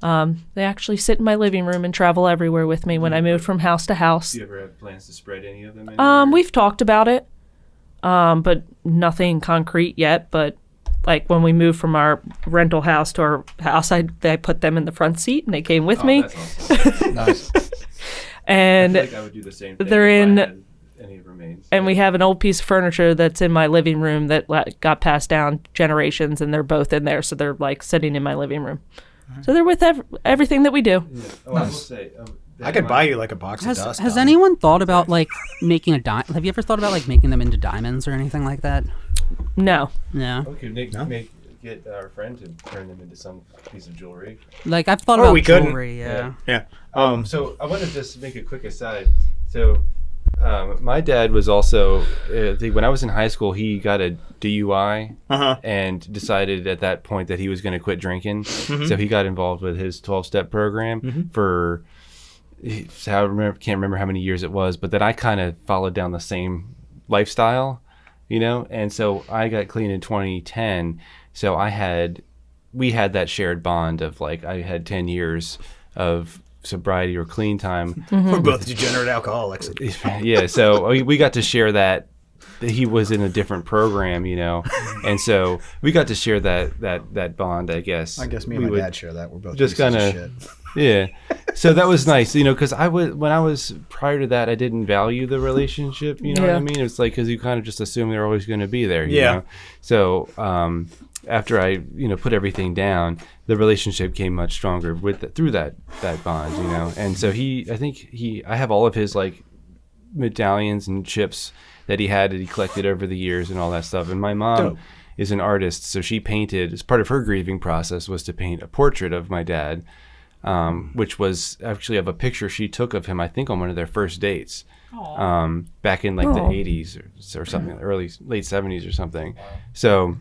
They actually sit in my living room and travel everywhere with me when I moved from house to house. Do you ever have plans to spread any of them anywhere? We've talked about it, but nothing concrete yet. But like when we moved from our rental house to our house, I put them in the front seat and they came with me. That's awesome. Nice. And I feel like I would do the same thing they're if I in. had any remains. And we have an old piece of furniture that's in my living room that got passed down generations, and they're both in there, so they're like sitting in my living room. So they're with everything that we do. Yeah. I will say, I could buy you like a box of dust. Has anyone thought about like making a diamond? Have you ever thought about like making them into diamonds or anything like that? No. No. We could get our friend to turn them into some piece of jewelry. Like I've thought about we couldn't. jewelry. Yeah. So I want to just make a quick aside. So my dad was also, when I was in high school, he got a DUI and decided at that point that he was going to quit drinking. So he got involved with his 12-step program for, can't remember how many years it was, but then I kind of followed down the same lifestyle, and so I got clean in 2010. So we had that shared bond of like, I had 10 years of sobriety or clean time. We're both degenerate alcoholics. Yeah, so we got to share that. He was in a different program, and so we got to share that bond. I guess me and my dad share that. We're both just kind of yeah. So that was nice, because when I was prior to that, I didn't value the relationship. You know what I mean? It's like because you kind of just assume they're always going to be there. You know? So after I put everything down, the relationship came much stronger through that bond, And so I have all of his like medallions and chips that he collected over the years and all that stuff. And my mom is an artist, so she painted, as part of her grieving process, was to paint a portrait of my dad, which was actually of a picture she took of him, I think, on one of their first dates. Back in like the 80s or something, late 70s or something. So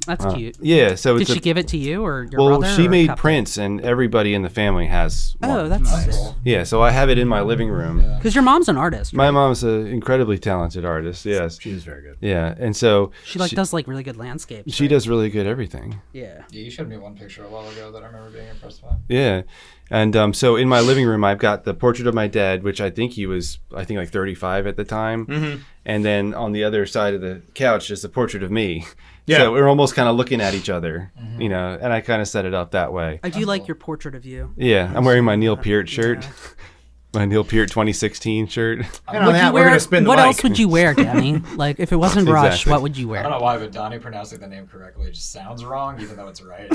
that's cute. Yeah. So did she give it to you or your brother? Well, she made prints, and everybody in the family has one. Oh, that's nice. Yeah. So I have it in my living room. Because your mom's an artist. Right? My mom's an incredibly talented artist. Yes, she is very good. Yeah, and so she does like really good landscapes. She does really good everything. Yeah. Yeah, you showed me one picture a while ago that I remember being impressed by. Yeah. And so in my living room, I've got the portrait of my dad, which I think he was, like 35 at the time. And then on the other side of the couch is the portrait of me. Yeah. So we're almost kind of looking at each other, and I kind of set it up that way. I do like your portrait of you. Yeah. I'm wearing my Neil Peart shirt. My Neil Peart 2016 shirt. And on that, we're going to spin the What mic. else would you wear, Danny? Like, if it wasn't Rush, what would you wear? I don't know why, but Donnie pronouncing the name correctly just sounds wrong, even though it's right.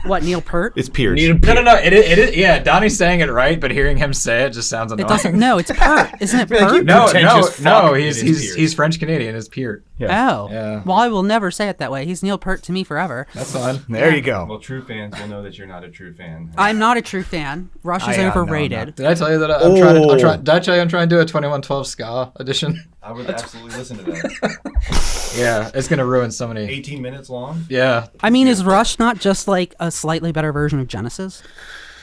What, Neil Peart? It's Peart. No. It is. Yeah, Donnie's saying it right, but hearing him say it just sounds annoying. It doesn't. No, it's Peart. Isn't it Peart? No. He's French Canadian. It's Peart. Yeah. Oh. Yeah. Well, I will never say it that way. He's Neil Peart to me forever. That's fine. There you go. Well, true fans will know that you're not a true fan. I'm not a true fan. Rush is overrated. Did I tell you that I'm trying? Did I tell you I'm trying to do a 2112 ska edition? I would absolutely listen to that. Yeah, it's gonna ruin so many. 18 minutes long? Yeah. I mean, is Rush not just like a slightly better version of Genesis?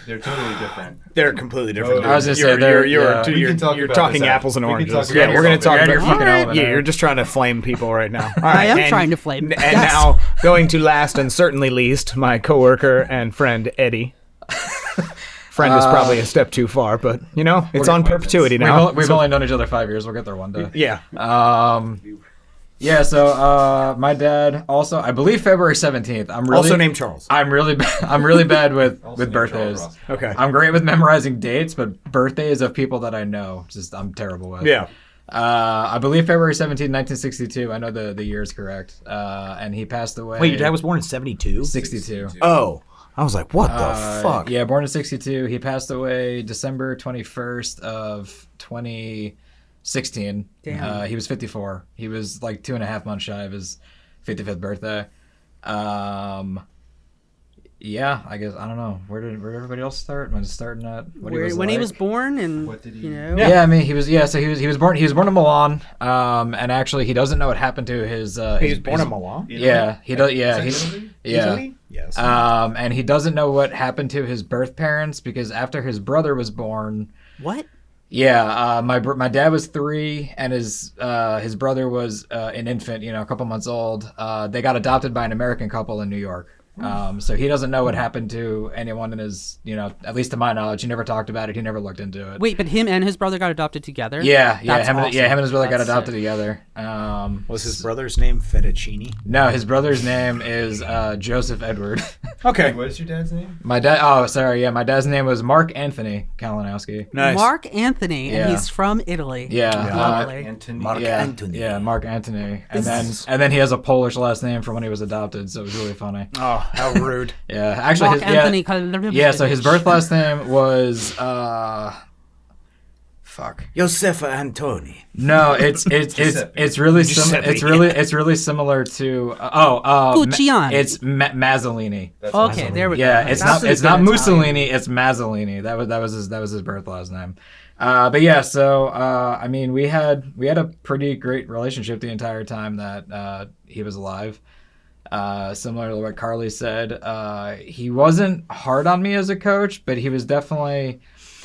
They're totally different. They're completely different. I was just saying, you're talking apples and oranges. Yeah, we're going to talk about Yeah, you're just trying to flame people right now. All I right, am trying to flame. And now, going to last and certainly least, my coworker and friend Eddie. Friend is probably a step too far, but it's on perpetuity now. We've only known each other 5 years. We'll get there one day. Yeah. Yeah, so my dad also, I believe February 17th. Also named Charles. I'm really bad with birthdays. Okay. I'm great with memorizing dates, but birthdays of people that I know, I'm terrible with. Yeah. I believe February 17, 1962. I know the year is correct. And he passed away. Wait, your dad was born in 72? 62. Oh. I was like, what the fuck? Yeah, born in 62. He passed away December 21st of 2016. Damn. He was 54. He was like 2.5 months shy of his 55th birthday. Yeah, I guess I don't know. Where did everybody else start? Am I just starting at what he was when like? he was born and What did he- you know? Yeah, I mean he was born in Milan. And actually he doesn't know what happened to his He was born in Milan? Yeah, he does. Yeah, Italy? yeah. Yes. And he doesn't know what happened to his birth parents because after his brother was born, What? yeah, my dad was 3 and his brother was an infant, a couple months old. They got adopted by an American couple in New York. So he doesn't know what happened to anyone in his, at least to my knowledge. He never talked about it. He never looked into it. Wait, but him and his brother got adopted together? Yeah, That's him awesome. and his brother got That's adopted sick. together. Was his brother's name Fettuccine? No, his brother's name is Joseph Edward. Okay. What is your dad's name? My dad's name was Mark Anthony Kalinowski. Nice. Mark Anthony, Yeah. and he's from Italy. Yeah, Lovely. Anthony. Mark yeah, Anthony. Yeah, Mark Anthony, and This then he has a Polish last name from when he was adopted, so it was really funny. Oh, how rude. Yeah, actually, Mark Anthony Kalinowski. yeah. So his birth last name was fuck. Josefa Antoni. No, it's really it's really similar to Gucciani. It's Mazzolini. Okay, there we go. Yeah, it's That's not a it's not good Mussolini, it's Mazzolini. That was his birth last name. But yeah, so I mean, we had a pretty great relationship the entire time that he was alive. Similar to what Carly said, he wasn't hard on me as a coach, but he was definitely.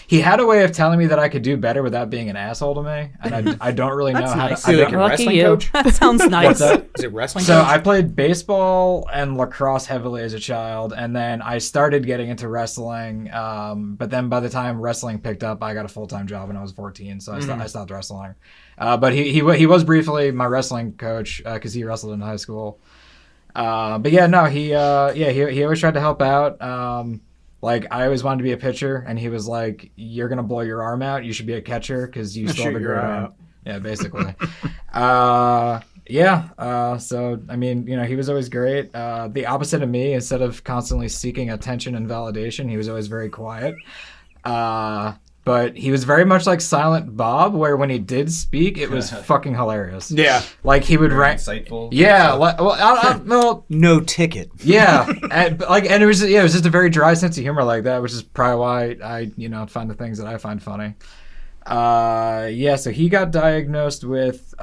He had a way of telling me that I could do better without being an asshole to me, and I don't really know That's how nice. to. Is he like a Lucky wrestling you. coach? That sounds nice. What's that? Is it wrestling So coach? I played baseball and lacrosse heavily as a child, and then I started getting into wrestling. But then by the time wrestling picked up, I got a full-time job when I was 14, so I stopped wrestling. But he was briefly my wrestling coach because he wrestled in high school. But yeah, no, he always tried to help out. Like I always wanted to be a pitcher, and he was like, "You're gonna blow your arm out. You should be a catcher because you still have a Shoot your great eye arm." out. Yeah, basically. So I mean, he was always great. The opposite of me, instead of constantly seeking attention and validation, he was always very quiet. But he was very much like Silent Bob, where when he did speak, it was fucking hilarious. Yeah. Like he would Very rank. insightful. Yeah, well, No ticket. yeah, and it was just a very dry sense of humor like that, which is probably why I find the things that I find funny. So he got diagnosed with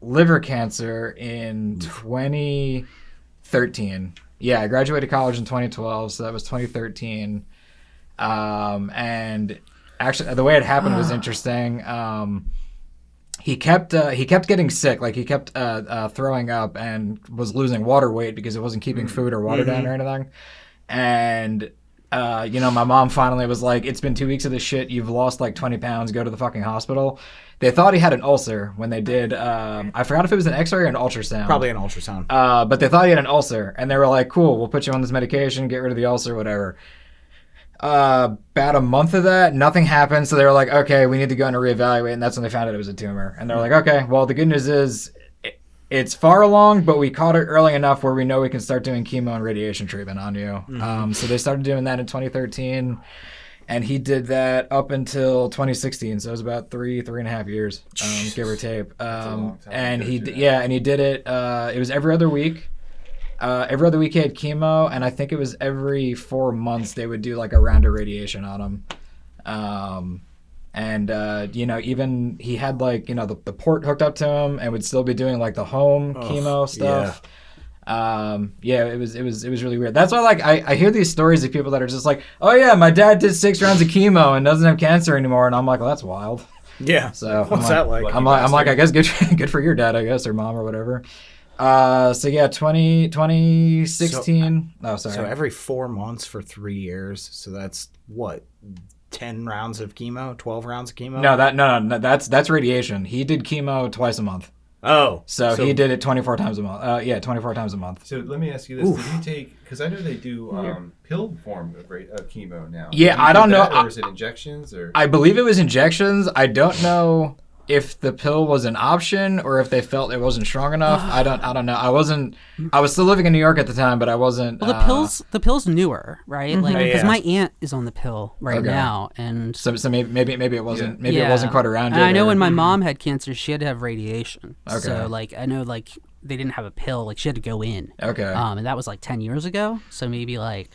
liver cancer in 2013. Yeah, I graduated college in 2012, so that was 2013. And actually, the way it happened was interesting. He kept getting sick. Like he kept throwing up and was losing water weight because it wasn't keeping food or water down or anything. And my mom finally was like, "It's been 2 weeks of this shit. You've lost like 20 pounds. Go to the fucking hospital." They thought he had an ulcer when they did. I forgot if it was an X-ray or an ultrasound. Probably an ultrasound. But they thought he had an ulcer, and they were like, "Cool, we'll put you on this medication, get rid of the ulcer, whatever." About a month of that, nothing happened. So they were like, "Okay, we need to go in and reevaluate." And that's when they found out it was a tumor. And they're like, "Okay, well, the good news is it's far along, but we caught it early enough where we know we can start doing chemo and radiation treatment on you." So they started doing that in 2013, and he did that up until 2016. So it was about 3.5 years, give or take. And he did it. It was every other week. Every other week he had chemo, and I think it was every 4 months they would do like a round of radiation on him. Even he had like, the port hooked up to him and would still be doing like the home chemo stuff. It was really weird. That's why I hear these stories of people that are just like, "Oh yeah, my dad did 6 rounds of chemo and doesn't have cancer anymore," and I'm like, "Well, that's wild." Yeah. So What's that like? I'm like, I guess good for your dad, I guess, or mom or whatever. 2016. So every 4 months for 3 years. So that's what, 10 rounds of chemo, 12 rounds of chemo? No, that's radiation. He did chemo twice a month. Oh, So he did it 24 times a month. 24 times a month. So let me ask you this: did he take? Because I know they do pill form of chemo now. Yeah, Did he I do don't know. that, or is it injections? Or I believe it was injections. I don't know. if the pill was an option or if they felt it wasn't strong enough. I don't know. I was still living in New York at the time, but I wasn't. Well, the pill's newer, right? Like, because my aunt is on the pill right now, and so maybe it wasn't it wasn't quite around yet. And I know when my mom had cancer, she had to have radiation. Okay. So like I know like they didn't have a pill, like she had to go in. Okay. And that was like 10 years ago. So maybe like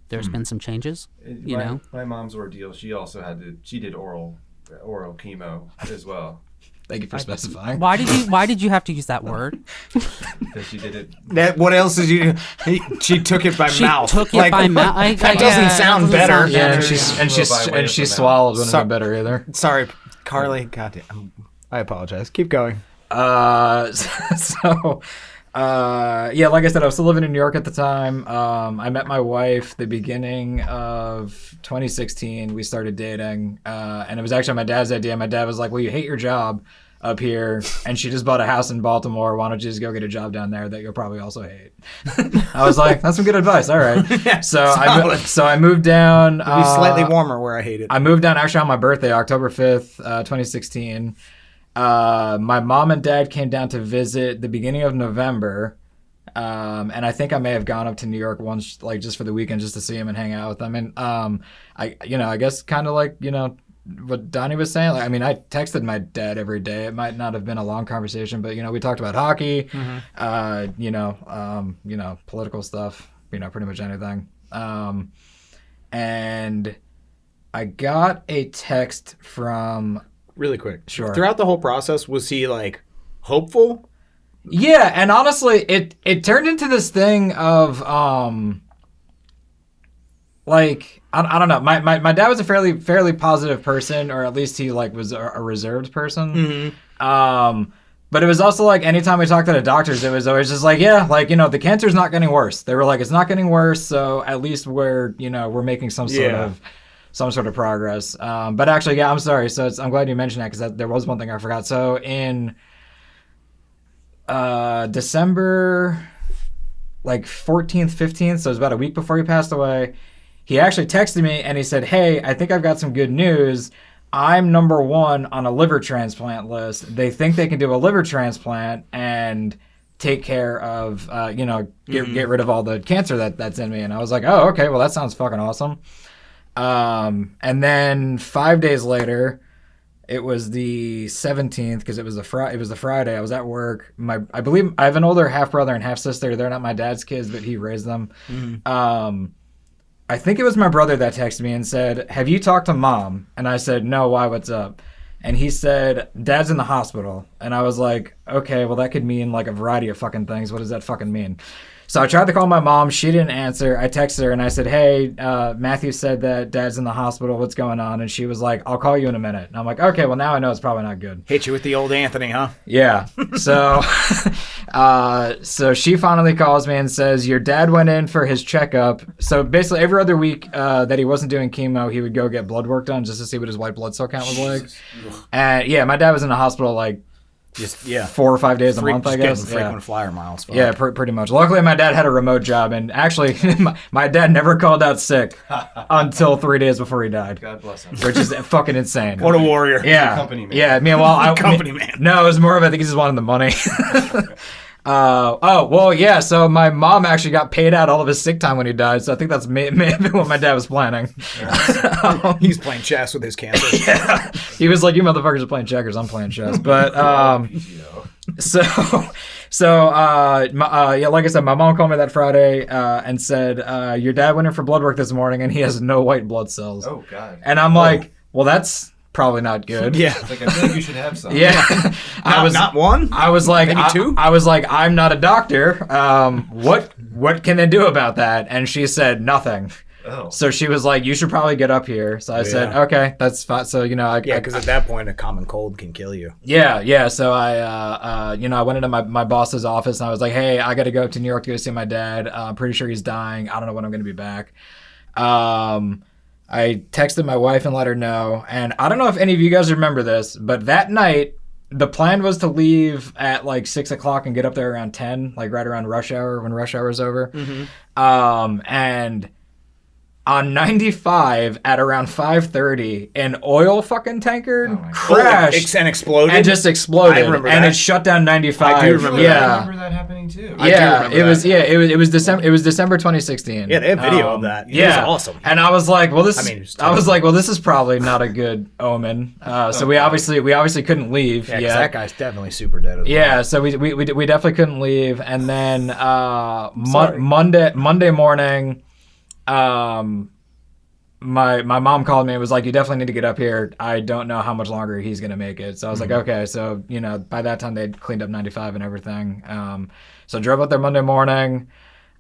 there's been some changes. You know, my mom's ordeal. She also she did oral chemo as well. Thank you for specifying. Why did you have to use that word? Because she did it. What else did you? She took it by mouth. She took it by mouth. That doesn't sound better. Yeah, and she swallowed. Wouldn't have been better either. Sorry, Carly. Goddamn. I apologize. Keep going. Yeah, like I said, I was still living in New York at the time. I met my wife the beginning of 2016. We started dating, and it was actually my dad's idea. My dad was like, well, you hate your job up here, and she just bought a house in Baltimore. Why don't you just go get a job down there that you'll probably also hate? I was like, that's some good advice. All right. Yeah, so I moved down. It'll be slightly warmer where I hate it. I moved down actually on my birthday, October 5th, 2016. My mom and dad came down to visit the beginning of November, and I think I may have gone up to New York once, like just for the weekend, just to see him and hang out with them. And I guess kind of like what Donnie was saying. Like, I mean, I texted my dad every day. It might not have been a long conversation, but we talked about hockey, political stuff, pretty much anything. And I got a text from. Really quick. Sure. Throughout the whole process, was he like hopeful? Yeah, and honestly, it turned into this thing of like I don't know. My dad was a fairly positive person, or at least he like was a reserved person. Mm-hmm. But it was also like anytime we talked to the doctors, it was always just like, yeah, like the cancer's not getting worse. They were like, it's not getting worse, so at least we're making some sort of progress. But actually, yeah, I'm sorry. So I'm glad you mentioned that because there was one thing I forgot. So in December, like 14th, 15th, so it was about a week before he passed away, he actually texted me and he said, hey, I think I've got some good news. I'm number 1 on a liver transplant list. They think they can do a liver transplant and take care of, get rid of all the cancer that's in me. And I was like, oh, okay, well, that sounds fucking awesome. And then 5 days later, it was the 17th because it was the Friday. I was at work. I believe I have an older half brother and half sister. They're not my dad's kids, but he raised them. Mm-hmm. I think it was my brother that texted me and said, have you talked to Mom? And I said, no, why? What's up? And he said, Dad's in the hospital. And I was like, okay, well, that could mean like a variety of fucking things. What does that fucking mean? So I tried to call my mom. She didn't answer. I texted her and I said, hey, Matthew said that Dad's in the hospital. What's going on? And she was like, I'll call you in a minute. And I'm like, okay, well, now I know it's probably not good. Hit you with the old Anthony, huh? Yeah. So so she finally calls me and says, your dad went in for his checkup. So basically every other week that he wasn't doing chemo, he would go get blood work done just to see what his white blood cell count was like. And yeah, my dad was in the hospital like, just 4 or 5 days a month, I guess. Frequent flyer miles. Yeah, pretty much. Luckily, my dad had a remote job, and actually, my dad never called out sick until 3 days before he died. God bless him. Which is fucking insane. What a warrior. Yeah. Company man. Yeah, meanwhile, company man. No, it was more of I think he just wanted the money. Yeah. So my mom actually got paid out all of his sick time when he died. So I think that's maybe what my dad was planning. He's playing chess with his cancer. Yeah. He was like, "You motherfuckers are playing checkers. I'm playing chess." But yeah, like I said, my mom called me that Friday and said, "Your dad went in for blood work this morning, and he has no white blood cells." Oh God. And I'm like, "Well, that's." Probably not good. Yeah. It's like, I feel like you should have some. Yeah. Not one? I was like, maybe 2? I was like, I'm not a doctor. What can they do about that? And she said nothing. Oh. So she was like, you should probably get up here. So I said, okay, that's fine. So, because at that point, a common cold can kill you. Yeah. So I went into my boss's office and I was like, hey, I got to go up to New York to go see my dad. I'm pretty sure he's dying. I don't know when I'm going to be back. I texted my wife and let her know. And I don't know if any of you guys remember this, but that night, the plan was to leave at like 6 o'clock and get up there around 10, like right around rush hour when rush hour is over. Mm-hmm. And on 95 at around 5:30, an oil fucking tanker crashed and exploded. And just exploded. I remember that. And it shut down 95. I do remember that. I remember that happening too. Yeah, it was December 2016. Yeah, they have video of that. It was awesome. And I was like, well, this is probably not a good omen. So we obviously couldn't leave. Yeah, 'cause that guy's definitely super dead as well. Yeah, so we definitely couldn't leave. And then Monday morning, my mom called me and was like, you definitely need to get up here. I don't know how much longer he's gonna make it. So I was like, okay. So by that time they'd cleaned up 95 and everything. So I drove up there Monday morning.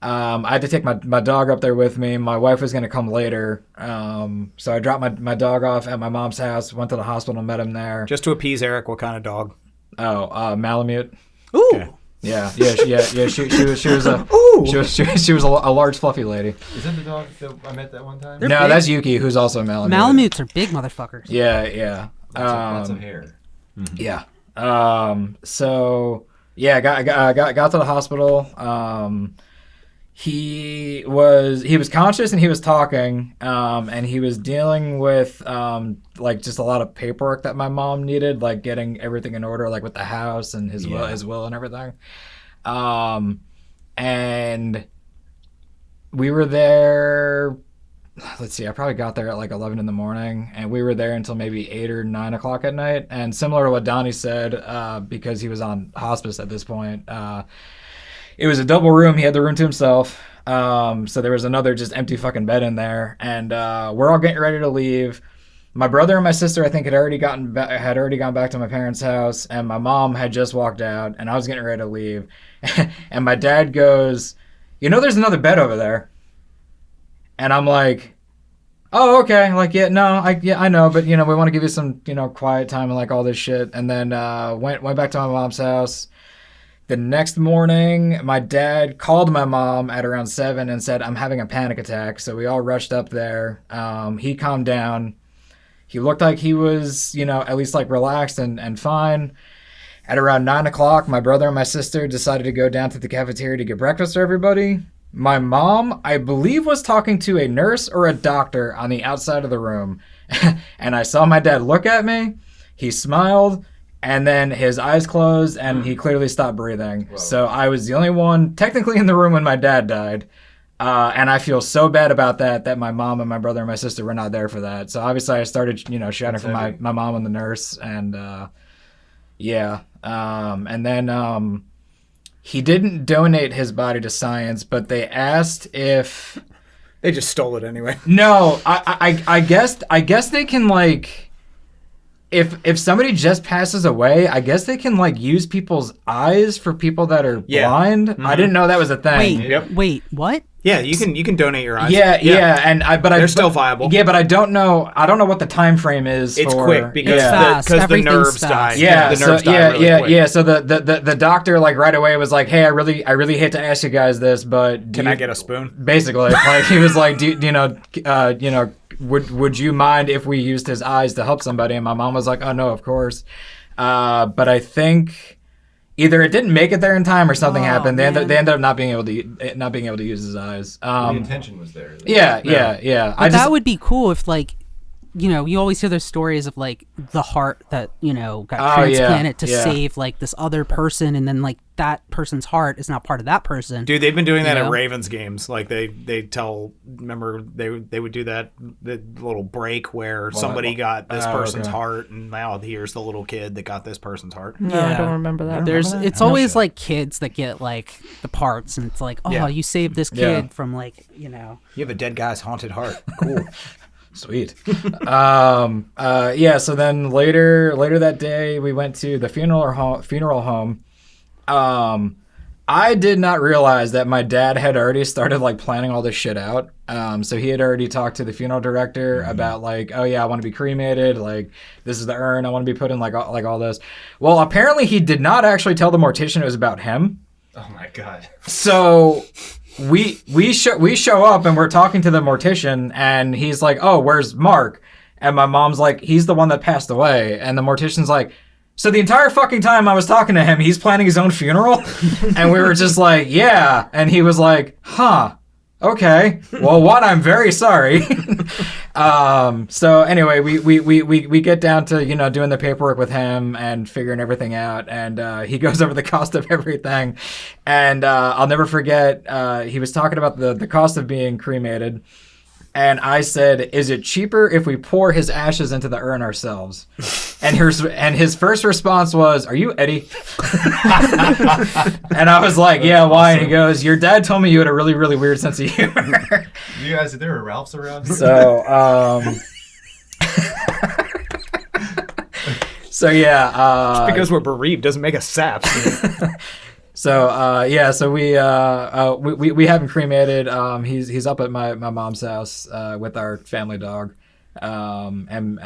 I had to take my dog up there with me. My wife was gonna come later. So I dropped my dog off at my mom's house, went to the hospital, met him there. Just to appease Eric, what kind of dog? Malamute. Ooh. Okay. Yeah. She was a large fluffy lady. Is that the dog that I met that one time? No, that's Yuki, who's also a Malamute. Malamutes are big motherfuckers. Yeah. Lots of hair. Mm-hmm. Yeah. So yeah, got to the hospital. He was conscious and he was talking, and he was dealing with like just a lot of paperwork that my mom needed, like getting everything in order, like with the house and his will and everything. And we were there. Let's see, I probably got there at like 11 in the morning, and we were there until maybe 8 or 9 o'clock at night. And similar to what Donnie said, because he was on hospice at this point, it was a double room. He had the room to himself. So there was another just empty fucking bed in there. And we're all getting ready to leave. My brother and my sister, I think, had already gone back to my parents' house. And my mom had just walked out. And I was getting ready to leave. And my dad goes, there's another bed over there. And I'm like, oh, okay. Like, I know. But, we want to give you some, quiet time and like all this shit. And then went back to my mom's house. The next morning, my dad called my mom at around 7 and said, I'm having a panic attack. So we all rushed up there. He calmed down. He looked like he was, at least like relaxed and fine. At around 9 o'clock, my brother and my sister decided to go down to the cafeteria to get breakfast for everybody. My mom, I believe, was talking to a nurse or a doctor on the outside of the room. And I saw my dad look at me. He smiled. And then his eyes closed, and he clearly stopped breathing. Whoa. So I was the only one technically in the room when my dad died. And I feel so bad about that my mom and my brother and my sister were not there for that. So obviously I started, shouting for my mom and the nurse. And, and then he didn't donate his body to science, but they asked if... They just stole it anyway. No, I guess they can, like... If somebody just passes away, I guess they can like use people's eyes for people that are blind. Mm-hmm. I didn't know that was a thing. Wait, what? Yeah, you can donate your eyes. Yeah, but they're still viable. Yeah, but I don't know what the time frame is. It's quick because the nerves die. Yeah, the nerves die really quick. Yeah. So the doctor like right away was like, "Hey, I really hate to ask you guys this, but can I get a spoon?" Basically, like he was like, Would you mind if we used his eyes to help somebody? And my mom was like, oh no, of course. But I think either it didn't make it there in time or something happened. They ended up not being able to use his eyes. The intention was there. Yeah. But that would be cool if like, you always hear those stories of like the heart that, got transplanted to save like this other person, and then like that person's heart is not part of that person. Dude, they've been doing that at Ravens games. Like remember they would do that the little break where somebody got this person's heart, and now here's the little kid that got this person's heart. No, I don't remember that. It's always like kids that get like the parts, and it's like, you saved this kid from like, You have a dead guy's haunted heart. Cool. Sweet. So then later that day we went to the funeral home. I did not realize that my dad had already started like planning all this shit out. So he had already talked to the funeral director about like, oh yeah, I want to be cremated. Like this is the urn I want to be put in, like all this. Well, apparently he did not actually tell the mortician it was about him. Oh my God. So we show up and we're talking to the mortician, and he's like, oh, where's Mark? And my mom's like, he's the one that passed away. And the mortician's like, so the entire fucking time I was talking to him, he's planning his own funeral? And we were just like, yeah. And he was like, huh, okay. Well, one, I'm very sorry. So anyway, we get down to, doing the paperwork with him and figuring everything out. And he goes over the cost of everything. And I'll never forget, he was talking about the cost of being cremated. And I said, is it cheaper if we pour his ashes into the urn ourselves? And his first response was, are you Eddie? And I was like, yeah, why? And he goes, your dad told me you had a really, really weird sense of humor. You guys, there were Ralphs around here? So yeah. Just because we're bereaved doesn't make us saps. So we have him cremated. He's up at my mom's house with our family dog, and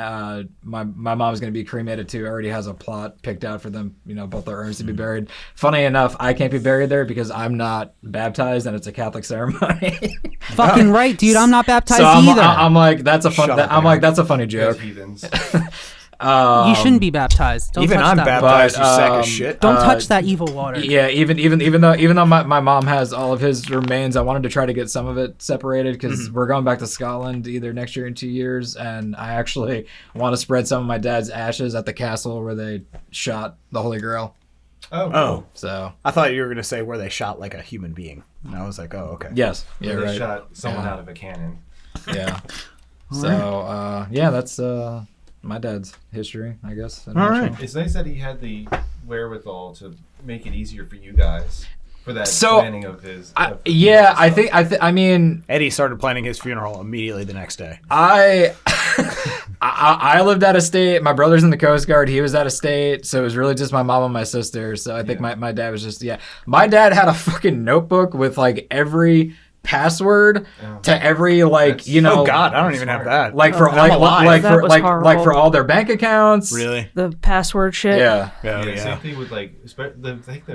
my mom's gonna be cremated too. Already has a plot picked out for them. Both their urns to be buried. Funny enough, I can't be buried there because I'm not baptized and it's a Catholic ceremony. Fucking right, dude. I'm not baptized either. I'm like, that's a funny joke. You shouldn't be baptized. Don't even touch I'm that baptized, water. you sack of shit. Don't touch that evil water. Yeah, even though my mom has all of his remains, I wanted to try to get some of it separated because we're going back to Scotland either next year or in 2 years, and I actually want to spread some of my dad's ashes at the castle where they shot the Holy Grail. Oh, so I thought you were gonna say where they shot like a human being, and I was like, oh, okay. Yes, yeah, They right. shot someone out of a cannon. Yeah. So that's my dad's history, I guess. All right. It's nice that he had the wherewithal to make it easier for you guys for that So, planning of his. I mean, Eddie started planning his funeral immediately the next day. I lived out of state. My brother's in the Coast Guard. He was out of state. So it was really just my mom and my sister. So I think my dad was just, My dad had a fucking notebook with like every password to every Oh God, I don't even have that. For all their bank accounts. Really? The password shit. Yeah. Same thing with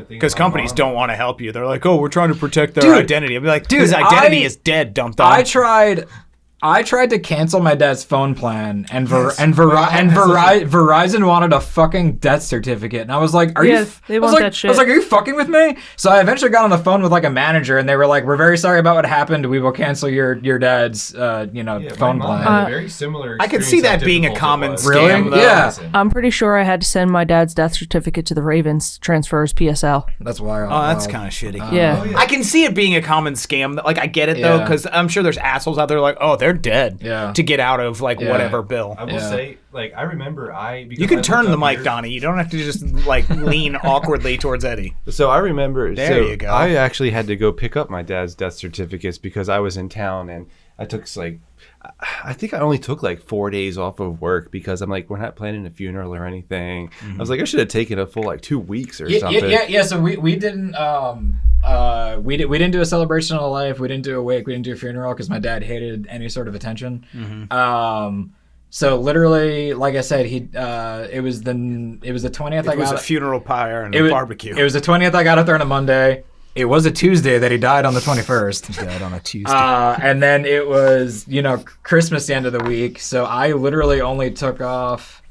Because companies don't want to help you. They're like, oh, we're trying to protect their Dude, identity. I'll be like, dude, his identity is dead, dumb thumb. I tried to cancel my dad's phone plan, and Verizon wanted a fucking death certificate, and I was like, they want that shit. I was like, are you fucking with me? So I eventually got on the phone with like a manager, and they were like, we're very sorry about what happened. We will cancel your dad's phone plan. Very similar. I could see that being a common scam. Really? Though. Yeah. I'm pretty sure I had to send my dad's death certificate to the Ravens transfers PSL. That's why. Oh, that's kind of shitty. Yeah. I can see it being a common scam. Like, I get it though, because I'm sure there's assholes out there like, oh, they're dead. Yeah. To get out of like whatever bill. I will say, like, I remember You can turn the mic, Donnie. You don't have to just like lean awkwardly towards Eddie. So I remember. There you go. I actually had to go pick up my dad's death certificates because I was in town and I took I think I only took like 4 days off of work because I'm like, we're not planning a funeral or anything. I was like, I should have taken a full like 2 weeks or something. Yeah. So we didn't we didn't do a celebration of life. We didn't do a wake. We didn't do a funeral because my dad hated any sort of attention. So literally, like I said, it was the 20th. It was a funeral pyre and a barbecue. It was the 20th. I got up there on a Monday. It was a Tuesday that he died on the 21st. He died on a Tuesday. And then it was, Christmas the end of the week. So I literally only took off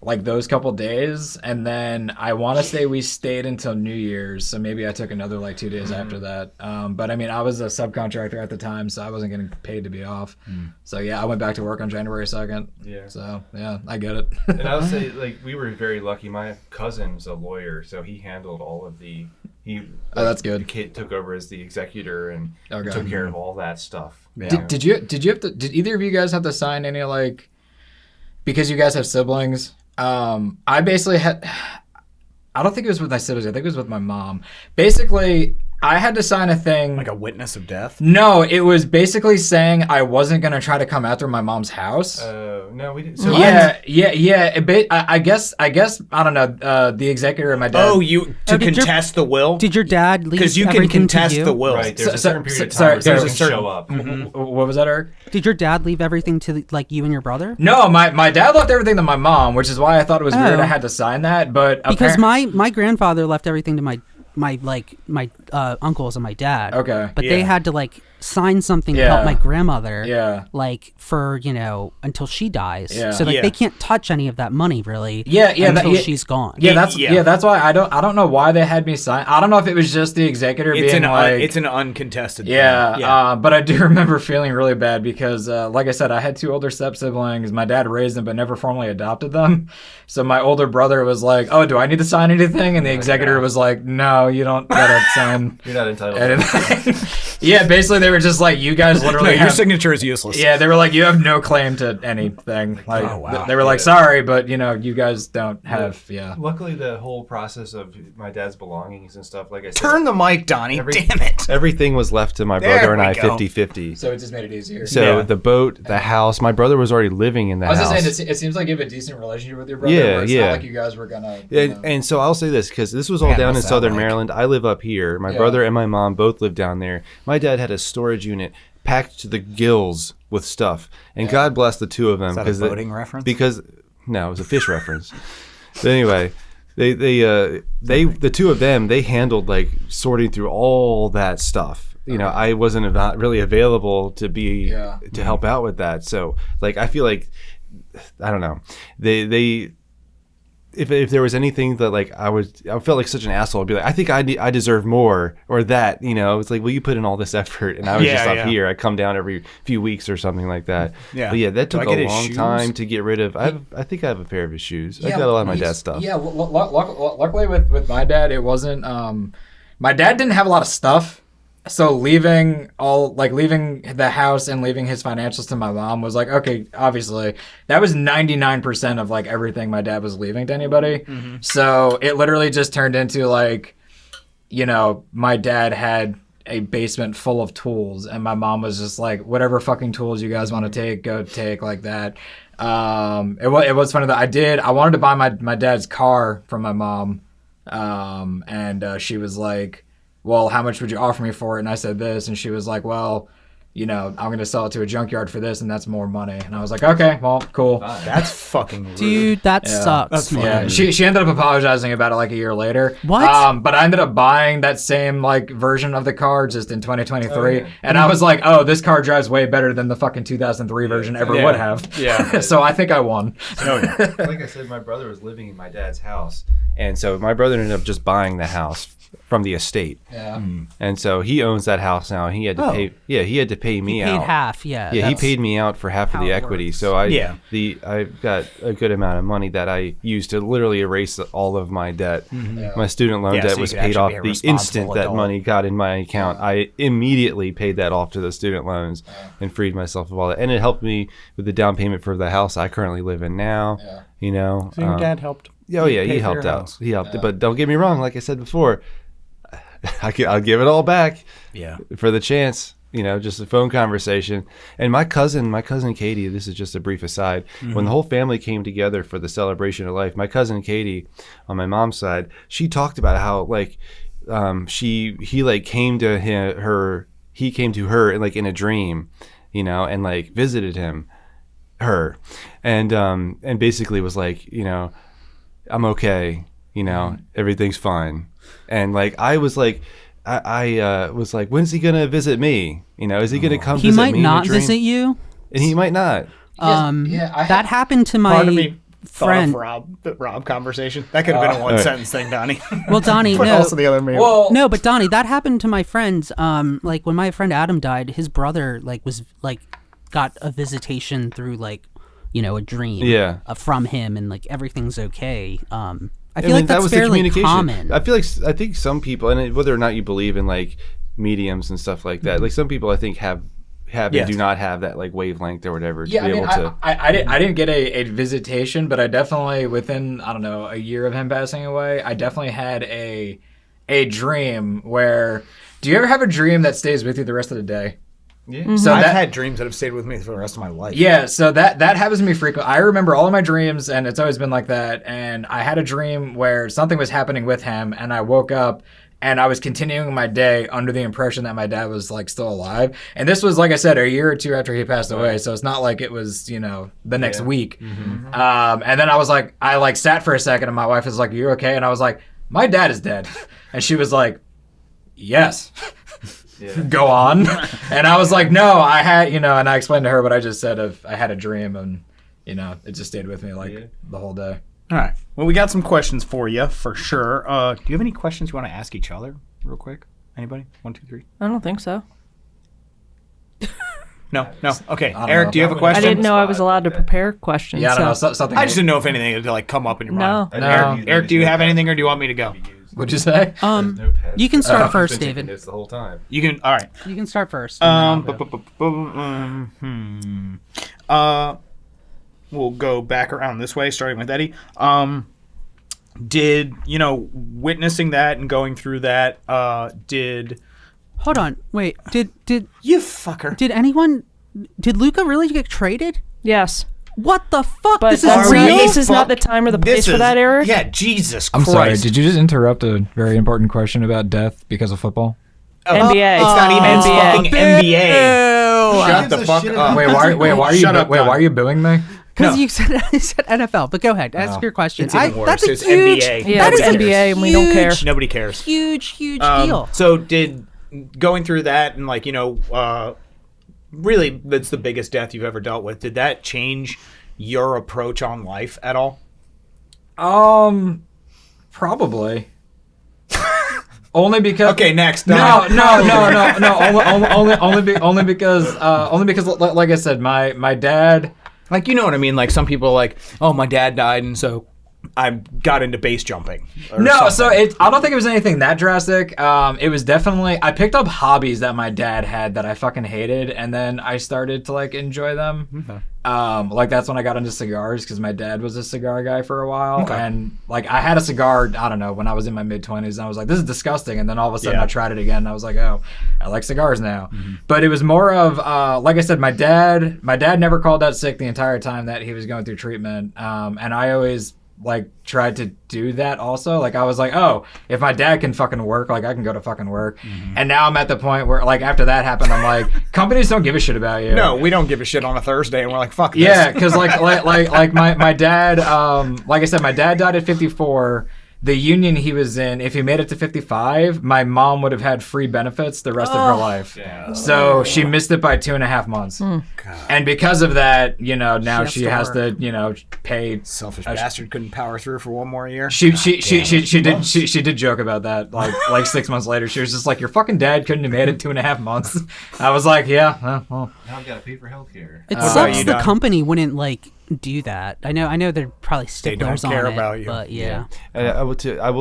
like those couple days. And then I want to say we stayed until New Year's. So maybe I took another like 2 days after that. But I mean, I was a subcontractor at the time, so I wasn't getting paid to be off. So yeah, I went back to work on January 2nd. Yeah. So yeah, I get it. And I would say, like, we were very lucky. My cousin's a lawyer, so he handled all of the. That's good. The kid took over as the executor and took care of all that stuff. Yeah. Did either of you guys have to sign any like, because you guys have siblings? I basically had. I don't think it was with my siblings. I think it was with my mom. Basically, I had to sign a thing. Like a witness of death? No, it was basically saying I wasn't going to try to come after my mom's house. No, we didn't. So yeah. I guess, I don't know, the executor of my dad. Oh, contest the will? Did your dad leave because you can contest the will. Right, there's a certain period of time where there's a certain show up. What was that, Eric? Did your dad leave everything to like you and your brother? No, my dad left everything to my mom, which is why I thought it was weird I had to sign that. But because my grandfather left everything to my my uncles and my dad. Okay. But they had to like sign something to help my grandmother. Yeah. Like for until she dies. Yeah. So like they can't touch any of that money really. Yeah. Until she's gone. Yeah. That's why I don't know why they had me sign. I don't know if it was just the executor being like it's an uncontested. Yeah. But I do remember feeling really bad because like I said, I had 2 older step siblings. My dad raised them but never formally adopted them. So my older brother was like, "Oh, do I need to sign anything?" And the executor was like, "No, you don't gotta sign. You're not entitled." Yeah, basically they were just like, "You guys literally your signature is useless." Yeah, they were like, "You have no claim to anything." Like, they were like, "Sorry, but you guys don't have." Yeah. Luckily, the whole process of my dad's belongings and stuff, like I said, Turn the mic, Donnie. Damn it. Everything was left to my There brother and we I go. 50-50. So it just made it easier. So the boat, the house, my brother was already living in the I was house. just saying, it seems like you have a decent relationship with your brother. Yeah, where it's yeah. not like you guys were gonna. And so I'll say this because this was all down in what's that Southern like? Maryland. I live up here. My brother and my mom both live down there. My dad had a storage unit packed to the gills with stuff, and God bless the 2 of them. Is that a boating reference? Because no, it was a fish reference. But anyway, they the 2 of them, they handled like sorting through all that stuff. I wasn't really available to be to help out with that. So like I feel like I don't know. They if there was anything that like I felt like such an asshole, I'd be like, I think I deserve more or that, It's like, well, you put in all this effort and I was just up here. I come down every few weeks or something like that. Yeah. But that took a long time to get rid of. I think I have a pair of his shoes. I got a lot of my dad's stuff. Yeah, luckily with my dad, it wasn't. My dad didn't have a lot of stuff. So leaving the house and leaving his financials to my mom was like, okay, obviously that was 99% of like everything my dad was leaving to anybody. Mm-hmm. So it literally just turned into like, my dad had a basement full of tools and my mom was just like, whatever fucking tools you guys want to take, go take, like that. It was funny that I wanted to buy my dad's car from my mom. And she was like, well, how much would you offer me for it? And I said this, and she was like, well, I'm going to sell it to a junkyard for this, and that's more money. And I was like, okay, well, cool. That's fucking rude. Dude, that sucks. That's Man. Yeah, she ended up apologizing about it like a year later. What? But I ended up buying that same like version of the car just in 2023, and I was like, oh, this car drives way better than the fucking 2003 version ever would have. Yeah. So I think I won. Like I said, my brother was living in my dad's house, And so my brother ended up just buying the house from the estate. Yeah. And so he owns that house now. And he had to pay. Yeah, he had to pay me out. Paid half, yeah. Yeah, he paid me out for half of the equity. works. So I've got a good amount of money that I used to literally erase all of my debt. Yeah. My student loan Yeah, debt so you was could paid off actually be a the instant responsible that adult. money got in my account. I immediately paid that off to the student loans and freed myself of all that. And it helped me with the down payment for the house I currently live in now. Yeah. You know, So your dad helped. Oh yeah, he pay for helped your out. house. He helped, but don't get me wrong. Like I said before, I'll give it all back. Yeah. For the chance. You know, just a phone conversation. And my cousin Katie, this is just a brief aside. When the whole family came together for the celebration of life, my cousin Katie, on my mom's side, she talked about how like he like came to her and like in a dream, you know, and like visited her, and basically was like, you know, I'm okay, you know, everything's fine, and like I was like. I was like, when's he gonna visit me? You know, is he gonna come He visit might me? not in a dream? visit you. And he might not. That happened to Part of my me friend. thought of the Rob conversation. That could have been a one sentence thing, Donnie. Well, Donnie, But no. also the other me. Well, No, but Donnie, that happened to my friends. Like when my friend Adam died, his brother was got a visitation through like, you know, a dream. Yeah. From him, and like everything's okay. I I feel mean, like that's was the fairly communication. common. I think some people, and whether or not you believe in like mediums and stuff like that, like some people I think have and Yes. do not have that like wavelength or whatever to yeah, be I mean, able to. I didn't get a visitation, but I definitely within I don't know a year of him passing away, I definitely had a dream where. Do you ever have a dream that stays with you the rest of the day? Yeah. So I've that, had dreams that have stayed with me for the rest of my life. Yeah, so that happens to me frequently. I remember all of my dreams, and it's always been like that. And I had a dream where something was happening with him, and I woke up, and I was continuing my day under the impression that my dad was like still alive. And this was, like I said, a year or two after he passed away, so it's not like it was, you know, the next week. And then I was like, I like sat for a second, and my wife was like, "Are you okay?" And I was like, my dad is dead. And she was like, yes. Go on. And I was like, no, I had, and I explained to her what I just said of I had a dream and, it just stayed with me the whole day. All right. Well, we got some questions for you for sure. Do you have any questions you want to ask each other real quick? Anybody? 1, 2, 3. I don't think so. No. Okay. Eric, do you have a question? I didn't know I was allowed to prepare questions. Yeah, I don't know. Something. I just didn't know if anything had come up in your mind. No. Eric, do you have anything, or do you want me to go? What'd you say? You can start first, David. This the whole time. You can. All right. You can start first. We'll go back around this way, starting with Eddie. Did witnessing that and going through that? Hold on. Wait. Did You fucker. Did Luca really get traded? Yes. What the fuck? But this is real? real? This is not the time or the place for that, Eric. Yeah, Jesus I'm Christ. sorry. Did you just interrupt a very important question about death because of football? NBA. It's not even NBA. fucking NBA. Shut the fuck up. Wait, why are you booing me? Because you said NFL, but go ahead, ask your question. It's even worse. That's a It's huge, NBA. Yeah, that it's is a NBA, and we don't care. Nobody cares. huge deal. So did going through that and really that's the biggest death you've ever dealt with. Did that change your approach on life at all? Probably. Only because. Okay, next. No. Only because, like I said, my dad. Like, you know what I mean? Like, some people are like, oh, my dad died, and so I got into base jumping. No, so I don't think it was anything that drastic. It was definitely, I picked up hobbies that my dad had that I fucking hated, and then I started to enjoy them. Okay. That's when I got into cigars because my dad was a cigar guy for a while, and I had a cigar, I don't know, when I was in my mid-20s, and I was like, this is disgusting, and then all of a sudden I tried it again, and I was like, oh, I like cigars now. But it was more of, like I said, my dad never called out sick the entire time that he was going through treatment, and I always tried to do that also. I was like, oh, if my dad can fucking work, I can go to fucking work. And now I'm at the point where after that happened, I'm like, companies don't give a shit about you. No, we don't give a shit on a Thursday, and we're like, fuck this. Yeah, because my dad, like I said, my dad died at 54. The union he was in, if he made it to 55, my mom would have had free benefits the rest of her life. Yeah. So she missed it by 2.5 months. And because of that, now she has to pay. Selfish bastard couldn't power through for one more year. She did joke about that. Like 6 months later, she was just like, your fucking dad couldn't have made it 2.5 months. I was like, yeah, well. Now I've got to pay for healthcare. It sucks the company wouldn't do that. I know they're probably sticklers don't care on it, about you. but yeah. I will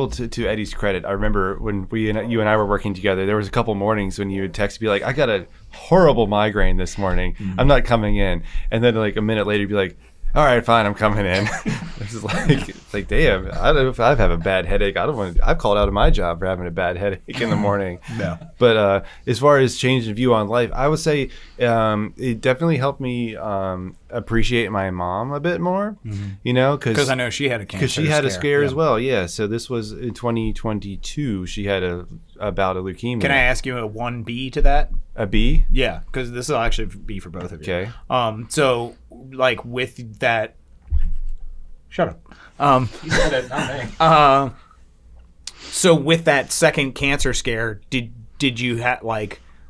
to Eddie's credit. I remember when you and I were working together. There was a couple mornings when you would text me like, "I got a horrible migraine this morning. I'm not coming in," and then a minute later, you'd be like, all right, fine, I'm coming in. It's like, damn, I don't know if I have a bad headache. I've called out of my job for having a bad headache in the morning. No. But as far as changing view on life, I would say it definitely helped me appreciate my mom a bit more, because I know she had a cancer. Because she had a scare as well, yeah. So this was in 2022. She had a bout of leukemia. Can I ask you a 1B to that? A B? Yeah, because this will actually be for both of you. Okay. So with that, shut up. You said it, not me. So with that second cancer scare, did you have